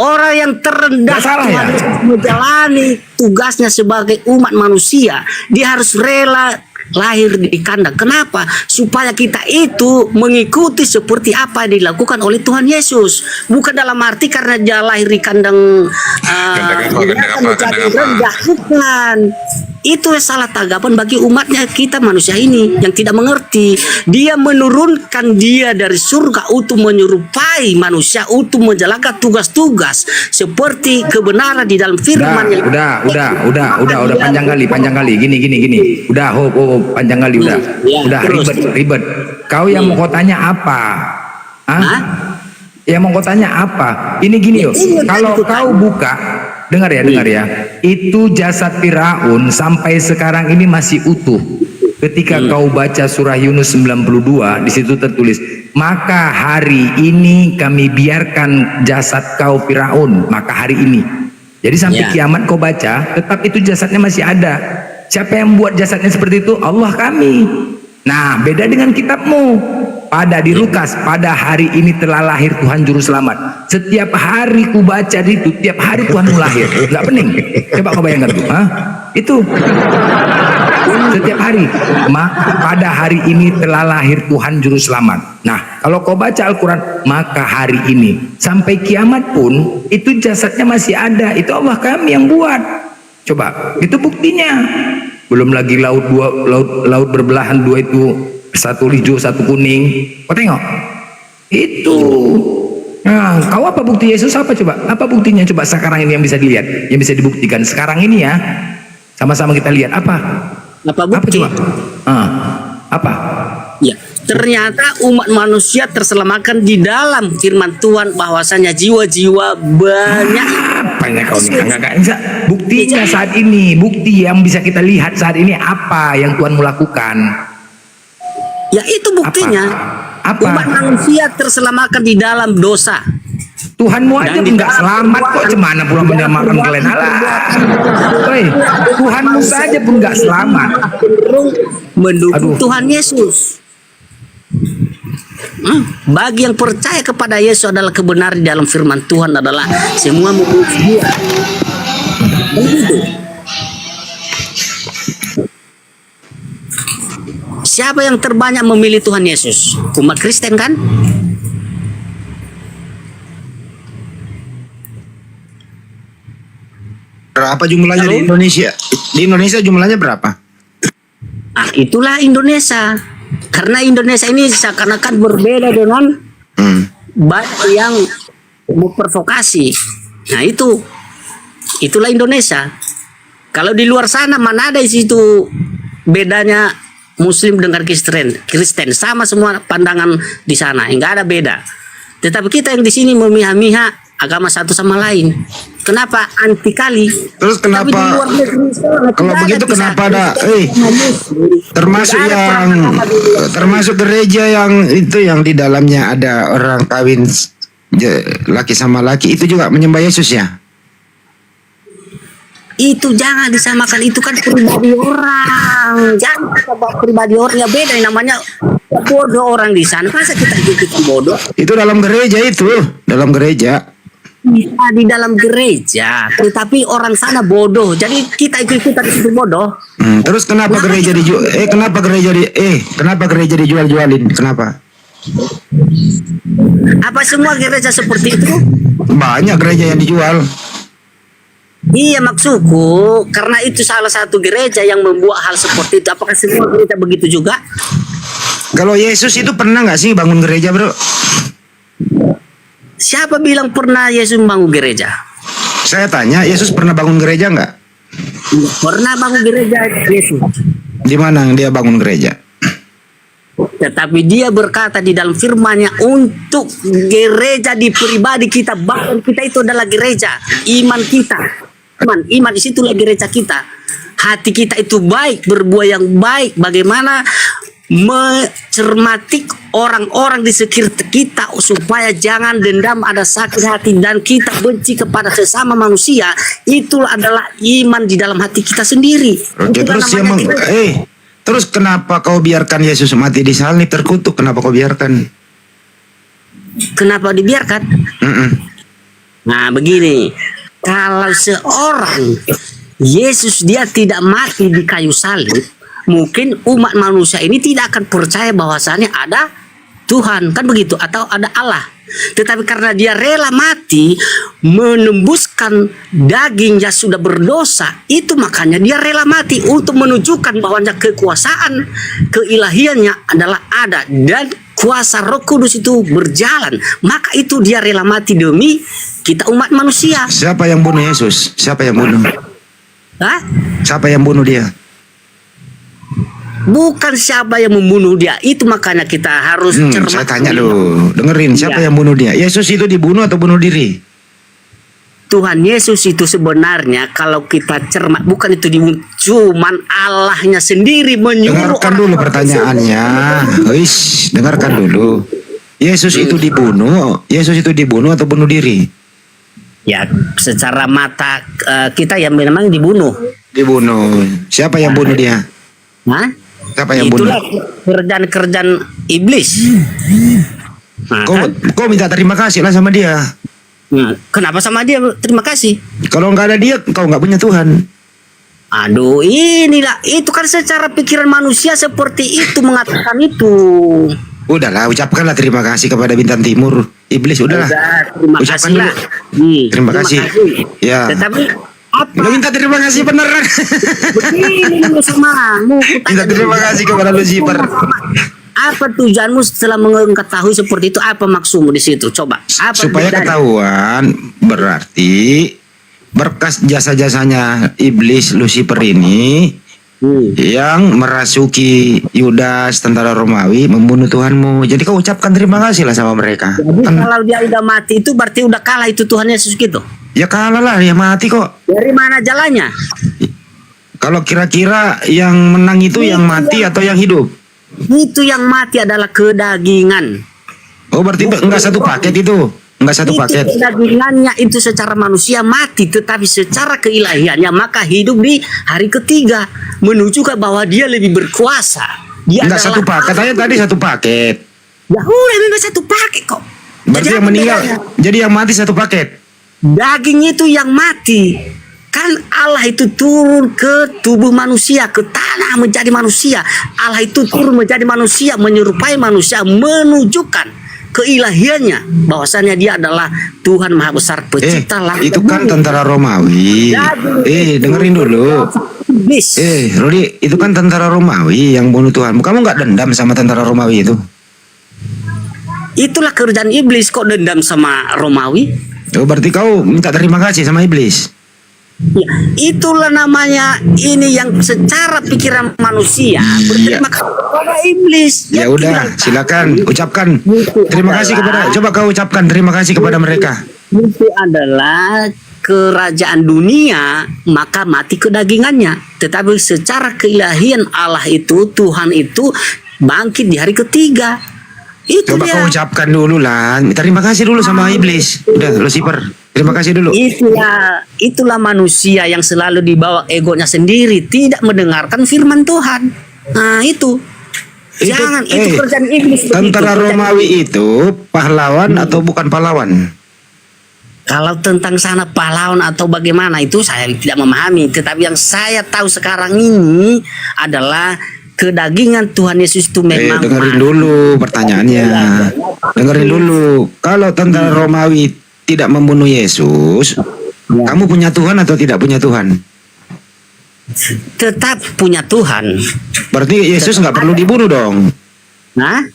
Orang yang terendah Nggak salah ya? Tuhan Yesus menjalani tugasnya sebagai umat manusia, dia harus rela lahir di kandang. Kenapa? Supaya kita itu mengikuti seperti apa yang dilakukan oleh Tuhan Yesus. Bukan dalam arti karena dia lahir di kandang rendah. Bukan. Itu salah tanggapan bagi umatnya kita manusia ini yang tidak mengerti. Dia menurunkan dia dari surga untuk menyerupai manusia, untuk menjalankan tugas-tugas seperti kebenaran di dalam firman yang Udah panjang kali. Gini. Udah, panjang kali udah. Ya, Udah terus. ribet. Kau yang mau kau tanya apa? Hah? Yang mau kau tanya apa? Ini gini yo. Ini Kalau yang kau buka, dengar ya. Itu jasad Firaun sampai sekarang ini masih utuh. Ketika kau baca surah Yunus 92, di situ tertulis, maka hari ini kami biarkan jasad kau Firaun, maka hari ini. Jadi sampai Ya. kiamat kau baca, tetap itu jasadnya masih ada. Siapa yang buat jasadnya seperti itu? Allah kami. Nah, beda dengan kitabmu. Pada di Lukas, pada hari ini telah lahir Tuhan Juru Selamat. Setiap hari ku baca itu, tiap hari Tuhan lahir. Enggak pening? Coba kau bayangkan tuh. Hah? Itu. Setiap hari. Pada hari ini telah lahir Tuhan Juru Selamat. Nah, kalau kau baca Al-Quran, maka hari ini. Sampai kiamat pun, itu jasadnya masih ada. Itu Allah kami yang buat. Coba, itu buktinya. Belum lagi laut berbelahan dua itu. Satu hijau, satu kuning. Kau tengok. Itu. Nah, kau apa bukti Yesus apa coba? Apa buktinya coba sekarang ini yang bisa dilihat, yang bisa dibuktikan sekarang ini ya? Sama-sama kita lihat apa? Apa bukti? Apa coba? Apa? Ya, ternyata umat manusia terselamatkan di dalam firman Tuhan bahwasanya jiwa-jiwa banyak. Apanya kau nih? Enggak bisa. Buktinya saat ini, bukti yang bisa kita lihat saat ini apa yang Tuhan mau lakukan? Ya itu buktinya. Apa? Umat manusia terselamatkan di dalam dosa. Tuhanmu aja Dan di enggak dalam selamat kok, cemana pula menyelamatkan kalian? Alah. Woi, Tuhanmu saja pun enggak selamat. Cenderung mendukung Aduh. Tuhan Yesus. Bagi yang percaya kepada Yesus adalah kebenaran di dalam firman Tuhan adalah semua memuji Dia. Begitu. Siapa yang terbanyak memilih Tuhan Yesus? Umat Kristen kan? Berapa jumlahnya di Indonesia? Di Indonesia jumlahnya berapa? Ah, itulah Indonesia. Karena Indonesia ini seakan-akan berbeda dengan banyak yang memprovokasi. Nah itulah Indonesia. Kalau di luar sana mana ada di situ bedanya Muslim dengan Kristen sama semua pandangan di sana, enggak ada beda. Tetapi kita yang di sini memihak-mihak agama satu sama lain. Kenapa anti kali? Terus kenapa Tapi di luar negeri sana kalau tidak begitu ada kenapa kisah ada Muslim. termasuk Tidak ada yang perang apa di luar sana. termasuk gereja yang itu yang di dalamnya ada orang kawin laki sama laki itu juga menyembah Yesus ya? Itu jangan disamakan, itu kan pribadi orang. Jangan bawa pribadi orang, ya beda yang namanya bodoh orang di sana. Masa kita bodoh? Itu dalam gereja itu, dalam gereja. Kita di dalam gereja, tetapi orang sana bodoh. Jadi kita ikut-ikutan itu bodoh. Terus kenapa gereja dijual? Kenapa gereja dijual-jualin? Kenapa? Apa semua gereja seperti itu? Banyak gereja yang dijual. Iya maksudku, karena itu salah satu gereja yang membuat hal seperti itu. Apakah semua gereja begitu juga? Kalau Yesus itu pernah nggak sih bangun gereja, bro? Siapa bilang pernah Yesus membangun gereja? Saya tanya, Yesus pernah bangun gereja nggak? Pernah bangun gereja Yesus. Di mana dia bangun gereja? Tetapi dia berkata di dalam firman-Nya untuk gereja di pribadi kita, bahkan kita itu adalah gereja, iman kita. Iman disitulah gereja kita. Hati kita itu baik, berbuat yang baik. Bagaimana mencermati orang-orang di sekitar kita supaya jangan dendam, ada sakit hati, dan kita benci kepada sesama manusia. Itulah adalah iman di dalam hati kita sendiri. Oke, Itulah terus yang namanya kita- terus kenapa kau biarkan Yesus mati di salib terkutuk? Kenapa kau biarkan? Kenapa dibiarkan? Mm-mm. Nah, begini, kalau seorang Yesus dia tidak mati di kayu salib, mungkin umat manusia ini tidak akan percaya bahwasannya ada Tuhan, kan begitu, atau ada Allah. Tetapi karena dia rela mati menembuskan daging yang sudah berdosa, itu makanya dia rela mati untuk menunjukkan bahwa kekuasaan keilahiannya adalah ada dan kuasa Roh Kudus itu berjalan. Maka itu dia rela mati demi kita umat manusia. Siapa yang bunuh Yesus? Siapa yang bunuh? Hah? Siapa yang bunuh dia? Bukan siapa yang membunuh dia, itu makanya kita harus cermat. Saya tanya lo, dengerin, siapa Ya. yang bunuh dia? Yesus itu dibunuh atau bunuh diri? Tuhan Yesus itu sebenarnya kalau kita cermat bukan itu dibunuh, cuman Allahnya sendiri menyuruh Dengarkan dulu orang- pertanyaannya. Wis, dengarkan dulu. Yesus itu dibunuh atau bunuh diri? Ya, secara mata kita yang memang dibunuh. Dibunuh. Siapa yang bunuh dia? Hah? Siapa yang bunuh? Itulah kerjaan-kerjaan iblis. Nah, kan? Kau minta terima kasih lah sama dia. Nah, kenapa sama dia terima kasih? Kalau nggak ada dia, kau nggak punya Tuhan. Aduh, inilah itu kan secara pikiran manusia seperti itu mengatakan itu. Udahlah, ucapkanlah terima kasih kepada Bintang Timur. Iblis, udahlah. Terima Ucapkan kasih lah. dulu. Terima kasih. Ya. Tetapi apa? Lu minta terima kasih beneran. Begini dulu samamu. Minta terima kasih kepada Lucifer. Apa tujuanmu setelah mengetahui seperti itu? Apa maksudmu di situ? Coba. Apa Supaya bedanya? ketahuan, berarti berkas jasa-jasanya iblis Lucifer ini yang merasuki Yudas tentara Romawi membunuh Tuhanmu. Jadi kau ucapkan terima kasih lah sama mereka. Jadi Kan, kalau dia udah mati itu berarti udah kalah itu Tuhan Yesus gitu. ya kalah lah, dia mati kok. Dari mana jalannya? Kalau kira-kira yang menang itu yang mati atau yang hidup? Itu yang mati adalah kedagingan. Oh, berarti enggak satu paket itu. Enggak satu Itu paket. kedagingannya itu secara manusia mati, tetapi secara keilahiannya maka hidup di hari ketiga, menunjukkan bahwa dia lebih berkuasa. Dia Enggak satu paket. Katanya tadi satu paket. Ya udah memang satu paket kok. Berarti Jadi yang apa meninggal. bedanya? Jadi yang mati satu paket. Daging itu yang mati. Kan Allah itu turun ke tubuh manusia, ke tanah menjadi manusia. Allah itu turun menjadi manusia, menyerupai manusia, menunjukkan keilahiannya, bahwasannya dia adalah Tuhan Maha Besar, pencipta langit Itu dan kan bumi. tentara Romawi. Dengerin dulu. Iblis. Rodi, itu kan tentara Romawi yang bunuh Tuhanmu. Kamu nggak dendam sama tentara Romawi itu? Itulah kerjaan iblis, kok dendam sama Romawi. Oh, berarti kau minta terima kasih sama iblis. Ya, itulah namanya ini yang secara pikiran manusia berterima kasih kepada iblis. Ya Dia udah, bilang, silakan ucapkan terima kasih kepada. Coba kau ucapkan terima kasih kepada mereka. itu adalah kerajaan dunia, maka mati kedagingannya. Tetapi secara keilahian Allah itu, Tuhan itu bangkit di hari ketiga. Itu Coba dia. kau ucapkan dulu lah. Terima kasih dulu sama iblis. Udah, Lucifer. Terima kasih dulu. Itulah manusia yang selalu dibawa egonya sendiri, tidak mendengarkan firman Tuhan. Nah itu jangan, itu kerjaan iblis. Tentara begitu. Romawi itu pahlawan atau bukan pahlawan? Kalau tentang sana pahlawan atau bagaimana itu saya tidak memahami. Tetapi yang saya tahu sekarang ini adalah kedagingan Tuhan Yesus itu memang. Dengerin dulu pertanyaannya. Dengerin dulu. Kalau tentara Romawi tidak membunuh Yesus, kamu punya Tuhan atau tidak punya Tuhan? Tetap punya Tuhan. Berarti Yesus nggak perlu dibunuh dong. Nah,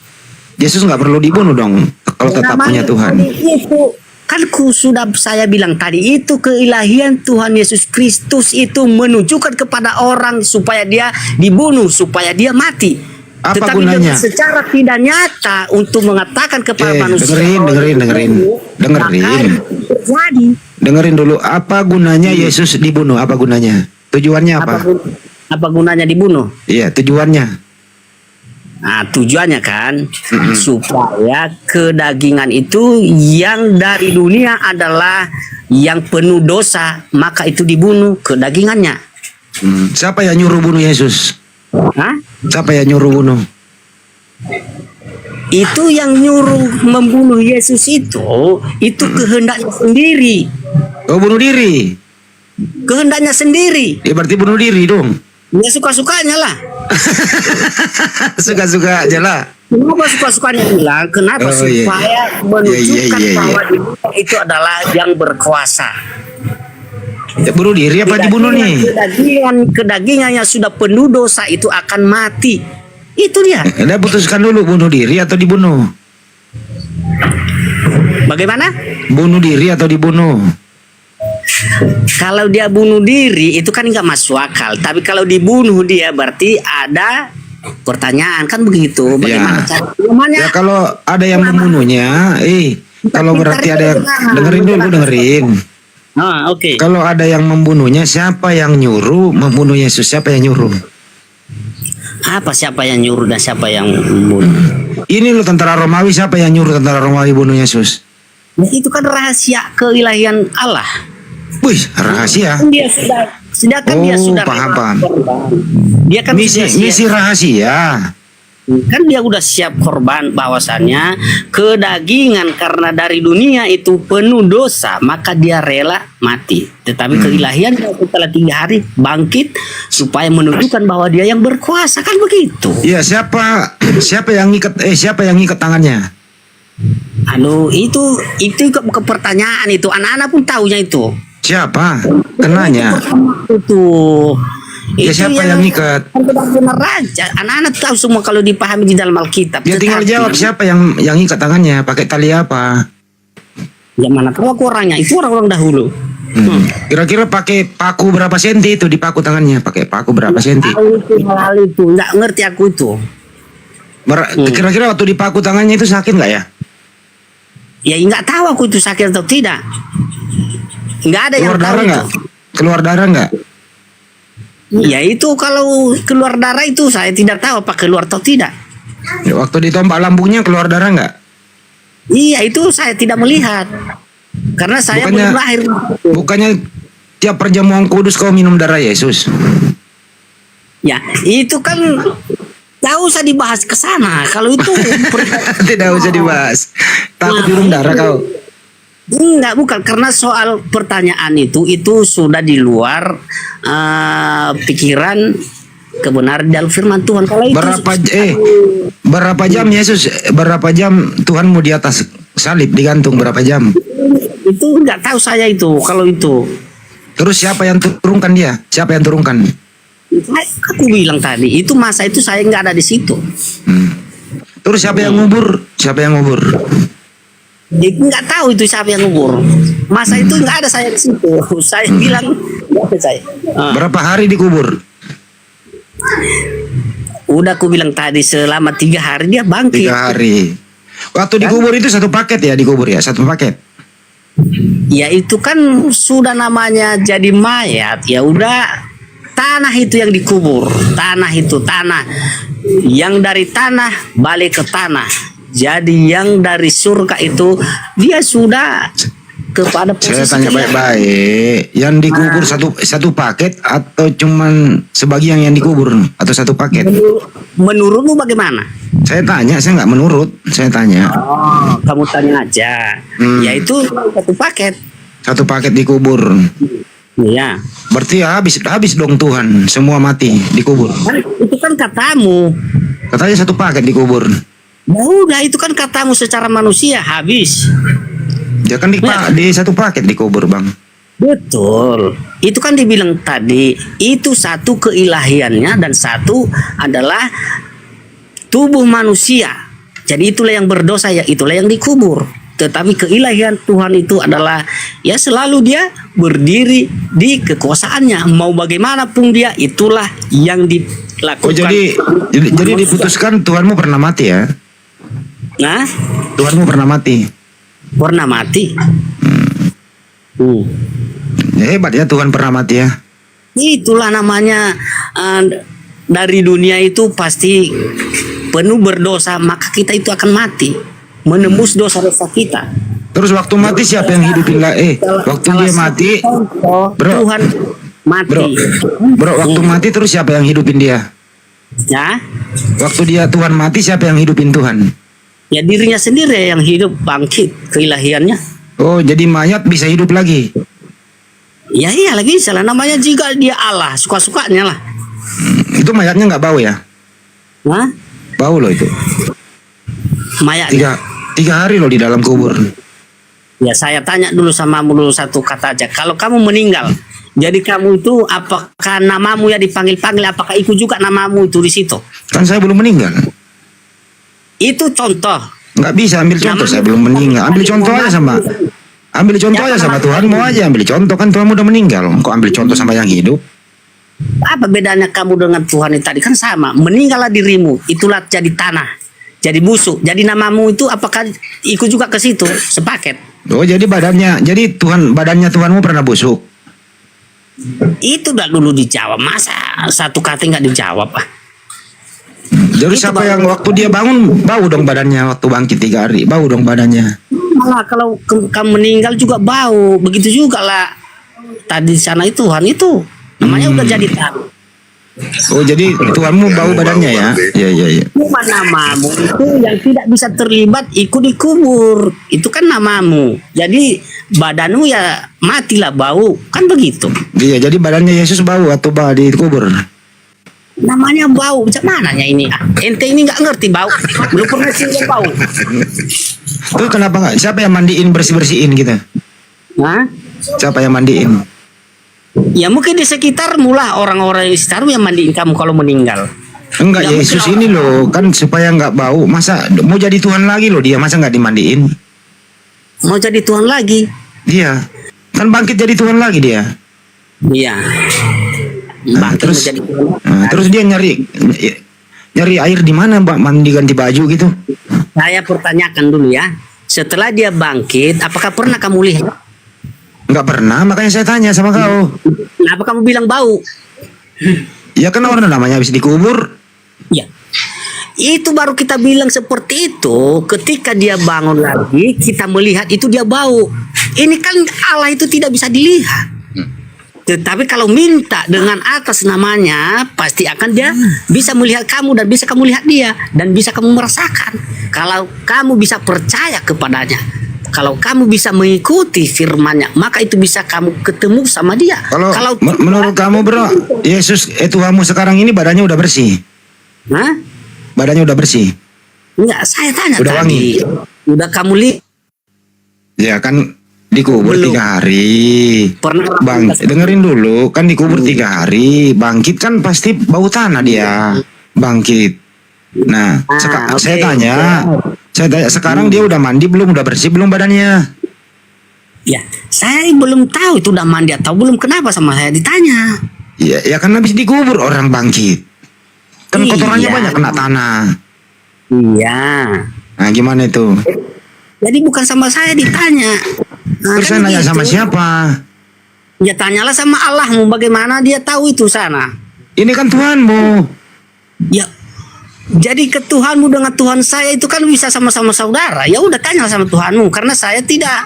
Yesus nggak perlu dibunuh dong kalau tetap punya Tuhan. Itu kan sudah saya bilang tadi, itu keilahian Tuhan Yesus Kristus itu menunjukkan kepada orang supaya dia dibunuh, supaya dia mati. Apa Tetapi gunanya? secara tidak nyata untuk mengatakan kepada manusia. dengerin. Terjadi. Dengerin dulu, apa gunanya Yesus dibunuh? Apa gunanya? Tujuannya apa? Apa gunanya dibunuh? Iya, tujuannya. Nah, tujuannya kan supaya kedagingan itu yang dari dunia adalah yang penuh dosa, maka itu dibunuh kedagingannya. Siapa yang nyuruh bunuh Yesus? Hah? Siapa yang nyuruh bunuh? Itu yang nyuruh membunuh Yesus itu kehendaknya sendiri. Oh, bunuh diri. Kehendaknya sendiri. Ya berarti bunuh diri dong. Ya suka-sukanya lah. Suka-suka aja lah. Kenapa suka-sukanya bilang? Kenapa? Oh, iya. Supaya menunjukkan Iya. bahwa dia itu adalah yang berkuasa. Ya, bunuh diri apa dibunuh nih? Kedagingannya sudah penuh dosa itu akan mati. Itu dia. Anda putuskan dulu bunuh diri atau dibunuh. Bagaimana? Bunuh diri atau dibunuh. Kalau dia bunuh diri itu kan nggak masuk akal. Tapi kalau dibunuh dia berarti ada pertanyaan kan begitu. Bagaimana cara namanya? Ya kalau ada yang membunuhnya, kalau berarti ada yang dengerin. Oke. Kalau ada yang membunuhnya, siapa yang nyuruh membunuh Yesus? Siapa yang nyuruh? Siapa yang nyuruh dan siapa yang membunuh? Ini loh tentara Romawi, siapa yang nyuruh tentara Romawi bunuh Yesus? Nah, itu kan rahasia keilahian Allah. Wih, rahasia. Dia sudah, sedangkan dia sudah paham. Dia kan sudah siap. Misi rahasia. Kan dia udah siap korban, bahwasannya kedagingan karena dari dunia itu penuh dosa, maka dia rela mati. Tetapi keilahian setelah 3 hari bangkit supaya menunjukkan bahwa dia yang berkuasa, kan begitu. Ya, siapa yang ngikat tangannya? Aduh, itu bukan pertanyaan itu. Anak-anak pun tahunya itu. Siapa? Kenanya. Itu. Ya, siapa yang ngikat? Benar aja. Anak-anak tahu semua kalau dipahami di dalam Alkitab. Ya tinggal jawab siapa yang ngikat tangannya, pakai tali apa? Ya mana tahu aku orangnya. Itu orang-orang dahulu. Kira-kira pakai paku berapa senti itu dipaku tangannya? Pakai paku berapa senti? Hal itu nggak ngerti aku itu. Kira-kira waktu dipaku tangannya itu sakit nggak ya? Ya nggak tahu aku itu sakit atau tidak. Nggak ada yang Keluar darah tahu nggak? itu. Keluar darah nggak? Ya itu kalau keluar darah itu saya tidak tahu apa keluar atau tidak. Ya, waktu ditompak lambungnya keluar darah nggak? Iya itu saya tidak melihat. Karena saya belum lahir. Bukannya tiap perjamuan kudus kau minum darah Yesus? Ya itu kan nggak usah dibahas ke sana. Kalau itu Tidak usah dibahas. Takut minum darah kau. Enggak, bukan karena soal pertanyaan itu sudah di luar pikiran kebenaran dalam firman Tuhan. Kalau itu berapa jam Yesus? Berapa jam Tuhanmu di atas salib digantung berapa jam? Itu enggak tahu saya itu kalau itu. Terus siapa yang turunkan dia? Siapa yang turunkan? Aku bilang tadi itu masa itu saya enggak ada di situ. Terus siapa yang ngubur? Siapa yang ngubur? Nggak tahu itu siapa yang ngubur. Masa itu nggak ada saya di situ. Saya bilang nggak ada saya. Berapa hari dikubur? Udah aku bilang tadi selama 3 hari dia bangkit. 3 hari. Waktu dikubur itu satu paket ya dikubur ya, satu paket. Ya itu kan sudah namanya jadi mayat. Ya udah tanah itu yang dikubur. Tanah yang dari tanah balik ke tanah. Jadi yang dari surga itu dia sudah kepada posisi. Saya tanya baik-baik, yang dikubur satu paket atau cuman sebagian yang dikubur atau satu paket? Menurutmu bagaimana? Saya tanya, saya nggak menurut, saya tanya. Oh, kamu tanya aja. Yaitu satu paket. Satu paket dikubur. Iya. Berarti habis dong Tuhan, semua mati dikubur. Itu kan katamu. Katanya satu paket dikubur. Ya udah itu kan katamu secara manusia habis. Ya kan di satu paket dikubur bang. Betul. Itu kan dibilang tadi itu satu keilahiannya dan satu adalah tubuh manusia. Jadi itulah yang berdosa ya itulah yang dikubur. Tetapi keilahian Tuhan itu adalah ya selalu dia berdiri di kekuasaannya. Mau bagaimanapun dia itulah yang dilakukan. Oh jadi diputuskan Tuhanmu pernah mati ya? Nah, Tuhanmu pernah mati. Pernah mati. Ya, hebat ya Tuhan pernah mati ya. Itulah namanya dari dunia itu pasti penuh berdosa, maka kita itu akan mati, menembus dosa-dosa kita. Terus waktu mati siapa yang hidupin lah? Waktu dia mati, bro, Tuhan mati. bro, waktu mati terus siapa yang hidupin dia? Ya, Waktu dia Tuhan mati siapa yang hidupin Tuhan? ya dirinya sendiri yang hidup, bangkit keilahiannya. Oh, jadi mayat bisa hidup lagi? Ya iya lagi salah, namanya juga dia Allah, suka-sukanya lah. Itu mayatnya nggak bau ya? Hah? Bau loh itu. Mayatnya. Tiga hari loh di dalam kubur. Ya saya tanya dulu sama dulu satu kata aja. Kalau kamu meninggal, jadi kamu itu apakah namamu ya dipanggil-panggil? Apakah ikut juga namamu itu di situ? Kan saya belum meninggal. Itu contoh. Nggak bisa ambil contoh, saya belum meninggal. Ambil contoh aja sama Tuhan mau aja ambil contoh, kan Tuhan udah meninggal. Kok ambil contoh sama yang hidup? Apa bedanya kamu dengan Tuhan itu tadi? Kan sama. Meninggallah dirimu, itulah jadi tanah, jadi busuk. Jadi namamu itu apakah ikut juga ke situ sepaket? Oh, jadi badannya Tuhanmu pernah busuk. Itu udah dulu dijawab. Masa satu kata nggak dijawab? Jadi Itu siapa baru- yang waktu dia bangun bau dong badannya, waktu bangkit 3 hari bau dong badannya. Malah kalau kamu meninggal juga bau. Begitu juga lah. Tadi di sana itu Tuhan itu namanya udah jadi tanah. Oh, jadi Tuhanmu bau badannya ya? Iya. Cuma namamu itu yang tidak bisa terlibat ikut dikubur. Itu kan namamu. Jadi badanmu ya matilah bau. Kan begitu. Iya, jadi badannya Yesus bau atau dikubur? Namanya bau. Macam mananya ini? Ente ini nggak ngerti bau. Belum pernah sih bau. Tuh kenapa nggak? Siapa yang mandiin bersih-bersihin gitu? Hah? Siapa yang mandiin? Ya mungkin di sekitar mula orang-orang di sekitar yang mandiin kamu kalau meninggal. Enggak, Ya, Yesus mungkin ini loh, kan supaya nggak bau. Masa mau jadi Tuhan lagi loh dia, masa nggak dimandiin? Mau jadi Tuhan lagi? Dia kan bangkit jadi Tuhan lagi dia. Iya. Nah, Bangkit menjadi Tuhan. terus dia nyari air di mana, Mbak? Mandi ganti baju gitu? Saya pertanyakan dulu ya. Setelah dia bangkit, apakah pernah kamu lihat? Nggak pernah, makanya saya tanya sama kau. Kenapa kamu bilang bau? Ya kan orang namanya habis dikubur. Ya. Itu baru kita bilang seperti itu. Ketika dia bangun lagi, kita melihat itu dia bau. Ini kan Allah itu tidak bisa dilihat. Tetapi kalau minta dengan atas namanya, pasti akan dia bisa melihat kamu dan bisa kamu lihat dia dan bisa kamu merasakan. Kalau kamu bisa percaya kepadanya, kalau kamu bisa mengikuti firman-Nya, maka itu bisa kamu ketemu sama dia. Kalau menurut kamu, bro, Yesus Tuhanmu sekarang ini badannya udah bersih? Hah? Badannya udah bersih? Enggak, saya tanya Udah tadi. Udah kamu lihat? Ya kan dikubur Belum. 3 hari. Pernah Bang, dengerin dulu, kan dikubur 3 hari, bangkit kan pasti bau tanah dia, bangkit. Nah, oke. saya tanya sekarang dia udah mandi belum, udah bersih belum badannya? Ya, saya belum tahu itu udah mandi atau belum. Kenapa sama saya ditanya? Ya kan habis dikubur orang bangkit, kan Iya. kotorannya banyak kena tanah. Iya. Nah, gimana itu? Jadi bukan sama saya ditanya. Nah, Terus kan saya nanya begitu. sama siapa? Ya tanyalah sama Allahmu, bagaimana dia tahu itu sana. Ini kan Tuhanmu. Ya, jadi ke Tuhanmu dengan Tuhan saya itu kan bisa sama-sama saudara. Ya udah tanya sama Tuhanmu, karena saya tidak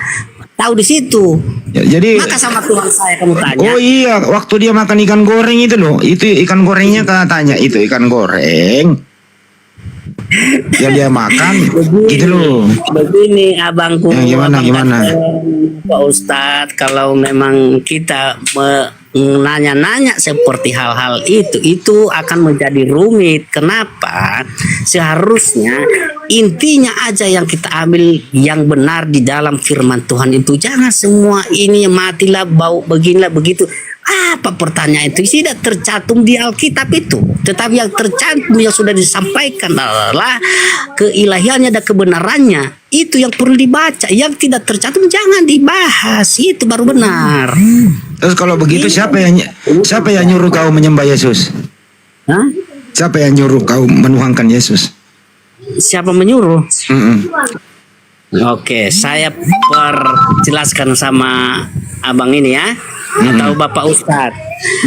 tahu di situ. Ya, jadi Maka sama Tuhan saya kamu tanya. oh iya, waktu dia makan ikan goreng itu loh, itu ikan gorengnya katanya itu ikan goreng yang dia makan gitu loh. Begini abangku, Ya, gimana, abang gimana? kata, Pak Ustadz, kalau memang kita nanya-nanya seperti hal-hal itu akan menjadi rumit. Kenapa? Seharusnya intinya aja yang kita ambil yang benar di dalam firman Tuhan itu. Jangan semua ini matilah, bau beginilah begitu. Apa pertanyaan itu tidak tercantum di Alkitab itu, tetapi yang tercantum yang sudah disampaikan adalah keilahiannya dan kebenarannya. Itu yang perlu dibaca. Yang tidak tercantum jangan dibahas. Itu baru benar. Terus kalau begitu siapa yang nyuruh kau menyembah Yesus? Hah? Siapa yang nyuruh kau menuhankan Yesus? Siapa menyuruh? Mm-mm. Oke, saya perjelaskan sama abang ini ya. atau Bapak Ustadz.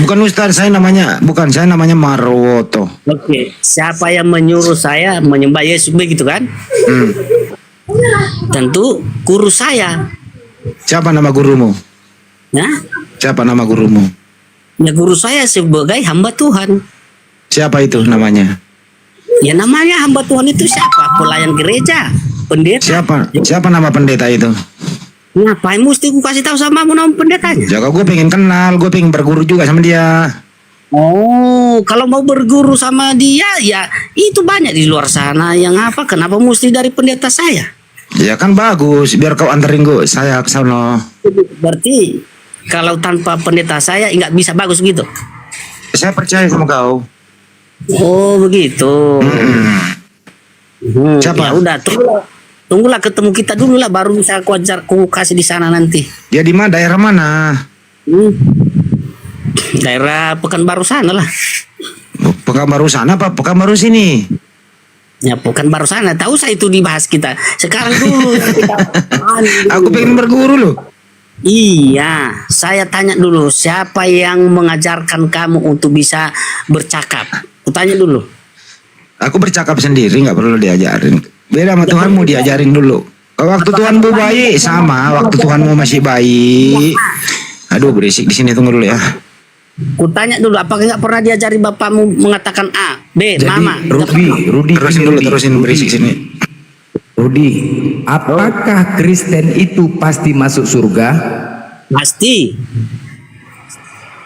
Bukan Ustaz, saya namanya Marwoto. Oke, siapa yang menyuruh saya menyembah Yesus begitu kan? Tentu guru saya. Siapa nama gurumu? Ya, Siapa nama gurumu? ya guru saya sebagai hamba Tuhan. Siapa itu namanya? Ya namanya hamba Tuhan itu siapa? Pelayan gereja, pendeta. Siapa nama pendeta itu? Ngapain mesti ku kasih tahu sama nama pendetanya? Jaga gue pengen kenal, gue pengen berguru juga sama dia. Oh, kalau mau berguru sama dia, ya itu banyak di luar sana yang apa? Kenapa mesti dari pendeta saya? Ya kan bagus, biar kau anterin gue, saya ke sana. Berarti kalau tanpa pendeta saya nggak bisa bagus gitu. Saya percaya sama kau. Oh begitu. Siapa? Ya udah, tunggulah ketemu kita dulu lah, baru bisa aku ajar, aku kasih di sana nanti. Dia di mana? Daerah mana? Daerah Pekanbaru sana lah. Pekanbaru sana apa Pekanbaru sini? Ya Pekanbaru sana. Tahu saya itu dibahas kita. Sekarang dulu. Aku pengen berguru loh. Iya, saya tanya dulu, siapa yang mengajarkan kamu untuk bisa bercakap? Aku tanya dulu. Aku bercakap sendiri, nggak perlu diajarin. Beda sama Tuhanmu, diajarin dulu. Waktu Tuhanmu bayi sama, waktu Tuhanmu masih bayi. Aduh berisik di sini, tunggu dulu ya. Aku tanya dulu, apakah nggak pernah diajari bapakmu mengatakan A, B, Jadi mama? Rudi Terusin berisik sini. Rudi, apakah Kristen itu pasti masuk surga? Pasti,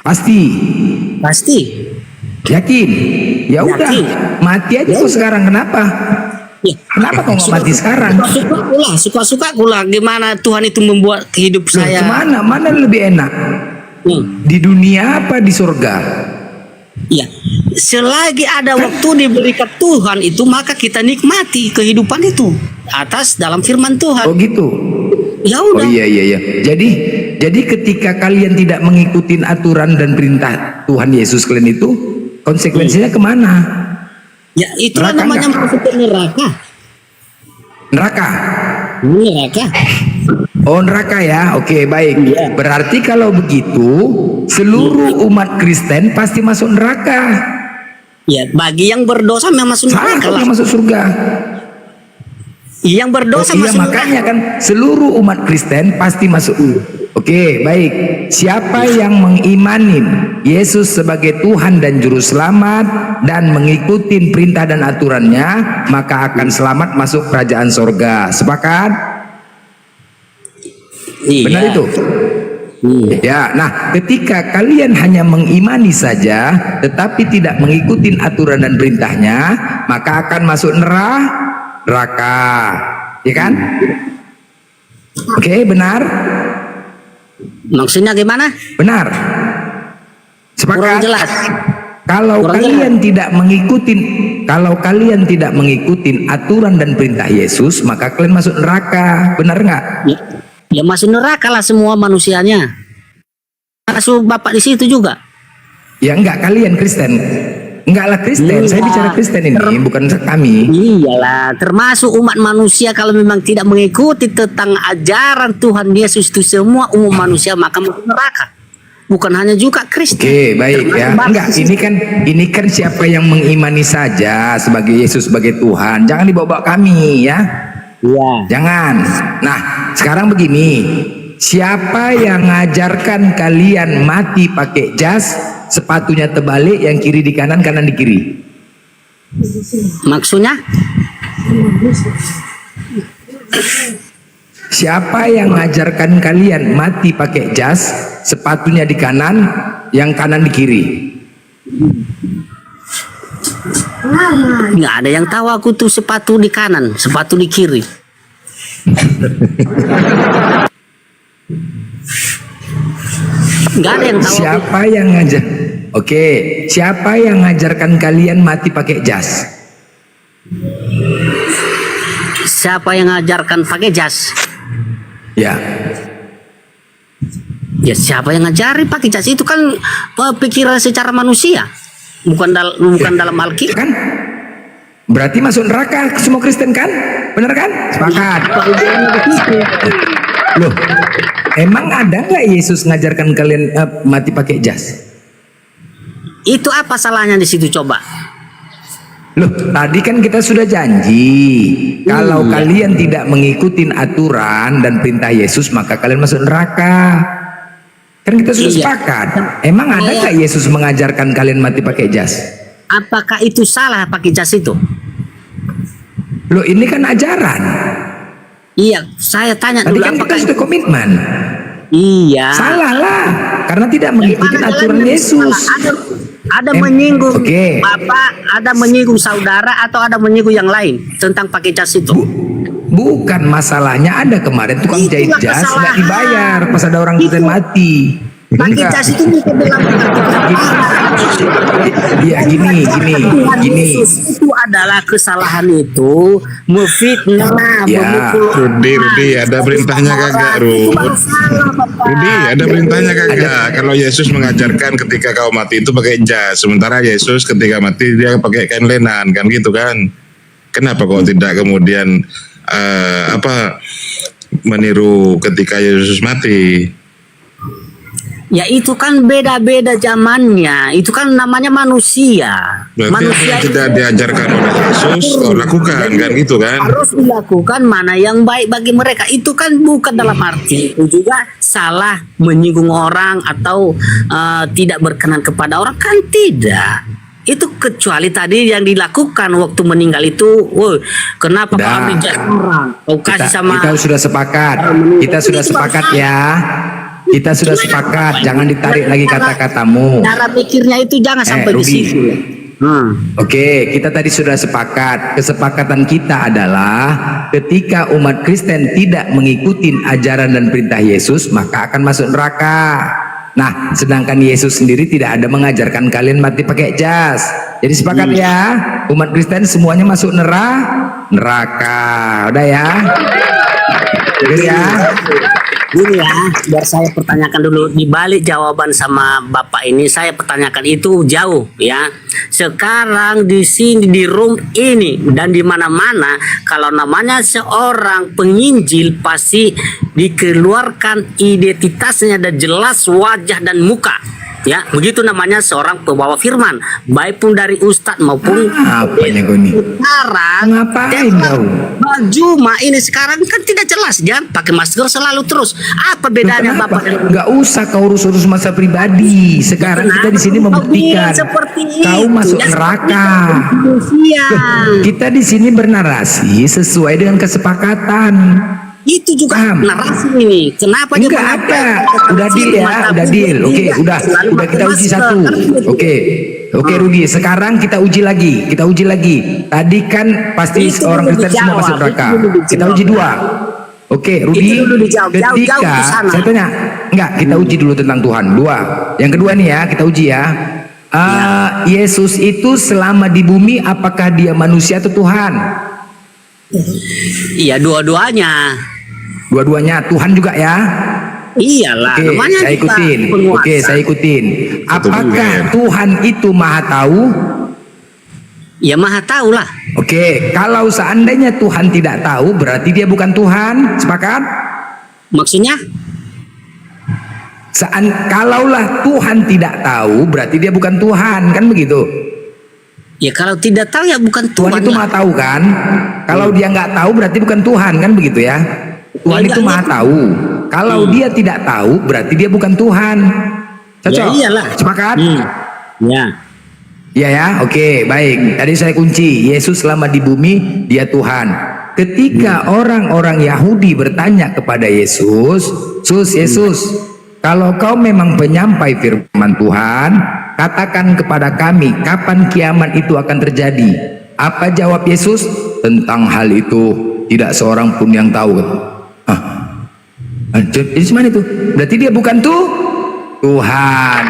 Pasti. pasti. Yakin? Ya udah, Yakin. mati aja kok sekarang, kenapa? Ya. Kenapa kok nggak mati sekarang? Suka-suka pula gimana Tuhan itu membuat hidup Loh, saya. mana lebih enak? Di dunia apa di surga? Ya, selagi ada waktu diberikan Tuhan itu, maka kita nikmati kehidupan itu atas dalam firman Tuhan. Oh gitu. Ya Oh udah. iya. Jadi ketika kalian tidak mengikuti aturan dan perintah Tuhan Yesus kalian itu, konsekuensinya kemana? Ya itulah Neraka namanya enggak? masuk ke neraka. Neraka. Neraka. Oh neraka ya, oke baik. Iya. Berarti kalau begitu seluruh umat Kristen pasti masuk neraka. Ya, bagi yang berdosa memang masuk Salah neraka kalau lah. yang masuk surga. Yang berdosa Oh, iya masuk makanya neraka. kan seluruh umat Kristen pasti masuk. Oke baik. Siapa yang mengimanin Yesus sebagai Tuhan dan Juru Selamat dan mengikuti perintah dan aturannya, maka akan selamat masuk kerajaan sorga. Sepakat? Iya. Benar itu? Ya, nah ketika kalian hanya mengimani saja tetapi tidak mengikuti aturan dan perintahnya, maka akan masuk neraka. Ya kan? Oke, benar? Maksudnya gimana? Benar. Kurang Sepakat? jelas. Kalau Kurang kalian tidak mengikuti aturan dan perintah Yesus, maka kalian masuk neraka. Benar nggak? Ya masuk neraka lah semua manusianya. Masuk Bapak di situ juga. Ya enggak, kalian Kristen. Enggak lah Kristen. Saya Iya. bicara Kristen ini, bukan kami. Iyalah, termasuk umat manusia kalau memang tidak mengikuti tentang ajaran Tuhan Yesus itu semua umum manusia maka masuk neraka. Bukan hanya juga Kristen. Oke, baik ya. Enggak, ini kan siapa yang mengimani saja sebagai Yesus sebagai Tuhan. Jangan dibawa-bawa kami ya. Iya. Jangan. Nah, sekarang begini. Siapa yang ngajarkan kalian mati pakai jas, sepatunya terbalik, yang kiri di kanan, kanan di kiri? Maksudnya? Siapa yang ngajarkan kalian mati pakai jas, sepatunya di kanan, yang kanan di kiri? Nggak ada yang tahu aku tuh sepatu di kanan, sepatu di kiri. Nggak ada yang tahu. Siapa yang ngajar? Oke, siapa yang ngajarkan kalian mati pakai jas? Siapa yang ngajarkan pakai jas? Ya, Ya siapa yang ngajari pakai jas? Itu kan pikiran secara manusia, bukan dalam Alkitab. kan? Berarti masuk neraka semua Kristen kan? Benar kan? Sepakat. Loh, emang ada nggak Yesus ngajarkan kalian mati pakai jas? Itu apa salahnya di situ coba? Loh, tadi kan kita sudah janji kalau kalian tidak mengikuti aturan dan perintah Yesus maka kalian masuk neraka. Kan kita sudah sepakat. Emang ada nggak Yesus mengajarkan kalian mati pakai jas? Apakah itu salah pakai jas itu? Loh, ini kan ajaran. Iya, saya tanya Tadi dulu kan kita apakah sudah komitmen. iya. Salah lah, karena tidak mengikuti Mana aturan jalannya Yesus. salah? Ada menyinggung Oke. Bapak, ada menyinggung saudara atau ada menyinggung yang lain tentang pakai jas itu? Bukan masalahnya, ada kemarin tukang jahit Itulah jas nggak kesalahan. dibayar pas ada orang Kristen mati. Pakai Enggak. jas itu bukan dalam Iya, gini. Yesus itu adalah kesalahan itu memfitnah, Ya. memukul. Rudi, ada perintahnya kagak, Itu Rud? baru salah, Bapak. Rudi, ada perintahnya kagak? Kalau Yesus mengajarkan ketika kau mati itu pakai jas, sementara Yesus ketika mati dia pakai kain lenan, kan gitu kan? Kenapa kok tidak kemudian meniru ketika Yesus mati? Ya itu kan beda-beda zamannya. Itu kan namanya manusia. Berarti Manusia apa yang itu tidak diajarkan oleh Yesus, kau lakukan, kan gitu kan? harus dilakukan mana yang baik bagi mereka. Itu kan bukan dalam arti itu juga salah menyinggung orang atau tidak berkenan kepada orang, kan tidak. Itu kecuali tadi yang dilakukan waktu meninggal itu, woi, kenapa kau Udah. ambil jas orang? Kau kasih sama Kita sudah sepakat. Kita sudah sepakat ya. Kita sudah sepakat. Jangan ditarik lagi kata-katamu. cara pikirnya itu jangan sampai di Rudi. situ. Oke, kita tadi sudah sepakat. Kesepakatan kita adalah ketika umat Kristen tidak mengikuti ajaran dan perintah Yesus, maka akan masuk neraka. Nah, sedangkan Yesus sendiri tidak ada mengajarkan kalian mati pakai jas. Jadi sepakat ya, umat Kristen semuanya masuk neraka. Udah ya? Udah ya? Gini ya, biar saya pertanyakan dulu di balik jawaban sama Bapak ini, saya pertanyakan itu jauh ya. Sekarang di sini di room ini dan di mana-mana kalau namanya seorang penginjil pasti dikeluarkan identitasnya dan jelas wajah dan muka. Ya, begitu namanya seorang pembawa firman, baik pun dari ustadz maupun Apanya kau nih? sekarang. Ngapain kau? Baju mak ini sekarang kan tidak jelas, jangan pakai masker selalu terus. Apa bedanya Kenapa? Bapak? Nggak usah kau urus-urus masa pribadi. Sekarang kita di sini membuktikan seperti kau itu. masuk Ya, neraka. Iya. Kita di sini bernarasi sesuai dengan kesepakatan. Itu juga Paham? narasi ini. Kenapa dia Enggak mengatakan ada. Udah deal ya, mata udah deal. Oke, tidak udah selalu kita pakai uji masker. satu. Oke, Rudi. Sekarang kita uji lagi. Tadi kan pasti Itu orang dulu Kristen semua dijawab, masuk neraka. itu dulu Kita dijawab. uji dua. Oke, Rudi. Itu dulu dijawab. Jauh Ketika ke sana. saya tanya, enggak, kita uji dulu tentang Tuhan. Dua. Yang kedua nih ya, kita uji ya. Yesus itu selama di bumi apakah dia manusia atau Tuhan? Iya, dua-duanya. Dua-duanya Tuhan juga ya. Iyalah, Oke, namanya saya kita ikutin. penguasa. Oke, saya ikutin. Apakah benar. Tuhan itu maha tahu? Ya maha tahu lah. Oke, kalau seandainya Tuhan tidak tahu, berarti dia bukan Tuhan. Sepakat? Maksudnya? Kalaulah Tuhan tidak tahu, berarti dia bukan Tuhan, kan begitu? Ya kalau tidak tahu ya bukan Tuhan Tuhan. itu lah. maha tahu kan? Kalau dia nggak tahu, berarti bukan Tuhan, kan begitu ya? Tuhan Ya, itu ya, maha ya. tahu. Kalau dia tidak tahu, berarti dia bukan Tuhan. Cocok? Ya iyalah. Sepakat? Ya. Iya ya, oke, baik. Tadi saya kunci, Yesus selama di bumi, dia Tuhan. Ketika orang-orang Yahudi bertanya kepada Yesus, Yesus, kalau kau memang penyampai firman Tuhan, katakan kepada kami, kapan kiamat itu akan terjadi? Apa jawab Yesus? Tentang hal itu, tidak seorang pun yang tahu. Jadi mana itu? Berarti dia bukan Tuhan.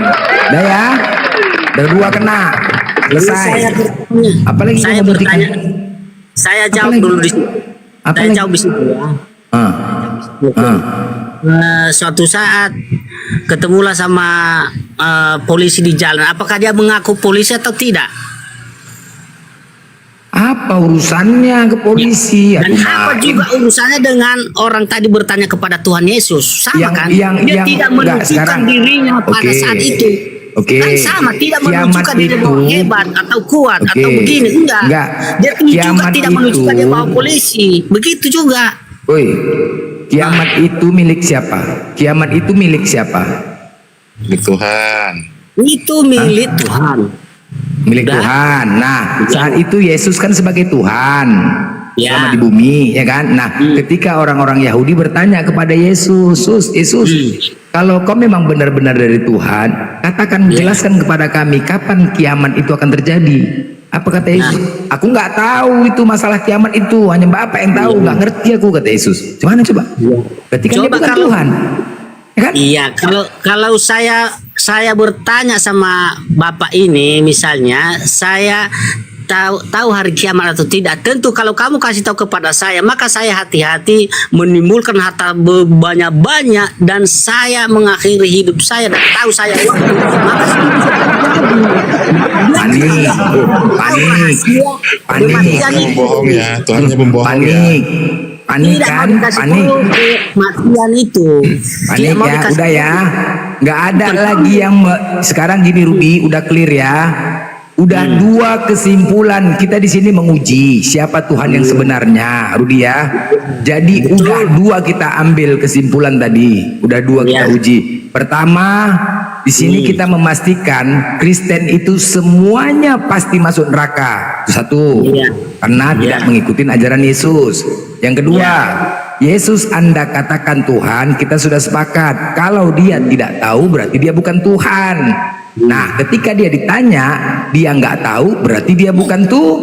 Udah ya? Berdua kena. Selesai. Saya bertanya. Apalagi Saya kamu buktikan? bertanya. Saya jawab Apalagi? dulu di situ. Saya Apalagi? jawab di situ ya. Ah. Suatu saat ketemulah sama polisi di jalan. Apakah dia mengaku polisi atau tidak? Apa urusannya ke polisi? Dan Aduh, apa Mak. juga urusannya dengan orang tadi bertanya kepada Tuhan Yesus? Sama Yang- kan? yang- Dia yang- tidak enggak, menunjukkan sekarang. dirinya pada Oke. saat itu. Oke. Kan sama, tidak Kiamat menunjukkan diri bahwa itu- hebat atau kuat Oke. atau begini. Enggak. Dia juga Kiamat tidak menunjukkan itu- dia bawa polisi. Begitu juga. Woi, kiamat itu milik siapa? Kiamat itu milik siapa? Milik Tuhan. Itu milik Tuhan. Milik Dan- Tuhan. Nah, saat itu Yesus kan sebagai Tuhan Ya. selama di bumi, ya kan? Nah, ketika orang-orang Yahudi bertanya kepada Yesus, Yesus, kalau kau memang benar-benar dari Tuhan, katakan, jelaskan kepada kami kapan kiamat itu akan terjadi. Apa kata Yesus? Aku nggak tahu itu masalah kiamat itu, hanya Bapak yang tahu, nggak ngerti aku, kata Yesus. Gimana coba? Ketika dia Coba bukan kalau- Tuhan, ya kan? Iya, kalau saya bertanya sama Bapak ini, misalnya saya tahu hari kiamat atau tidak, tentu kalau kamu kasih tahu kepada saya, maka saya hati-hati menimbulkan harta banyak-banyak dan saya mengakhiri hidup saya dan tahu saya waktu, maka Panik, panik, panik. Tuhan pembohong ya, Tuhannya pembohong ya. Panik, panik tidak mau kan, dikasih panik, tahu kematian itu. panik Tidak mau ya, dikasih udah ya, tahu. nggak ada lagi yang sekarang gini Ruby, udah clear ya, udah dua kesimpulan kita di sini menguji siapa Tuhan yang sebenarnya, Rudy ya. Jadi udah dua kita ambil kesimpulan tadi, udah dua kita Iya. uji. Pertama, di sini kita memastikan Kristen itu semuanya pasti masuk neraka. Itu satu. Iya. Karena tidak mengikuti ajaran Yesus. Yang kedua, Yesus Anda katakan Tuhan, kita sudah sepakat. Kalau dia tidak tahu berarti dia bukan Tuhan. Nah, ketika dia ditanya, dia nggak tahu berarti dia bukan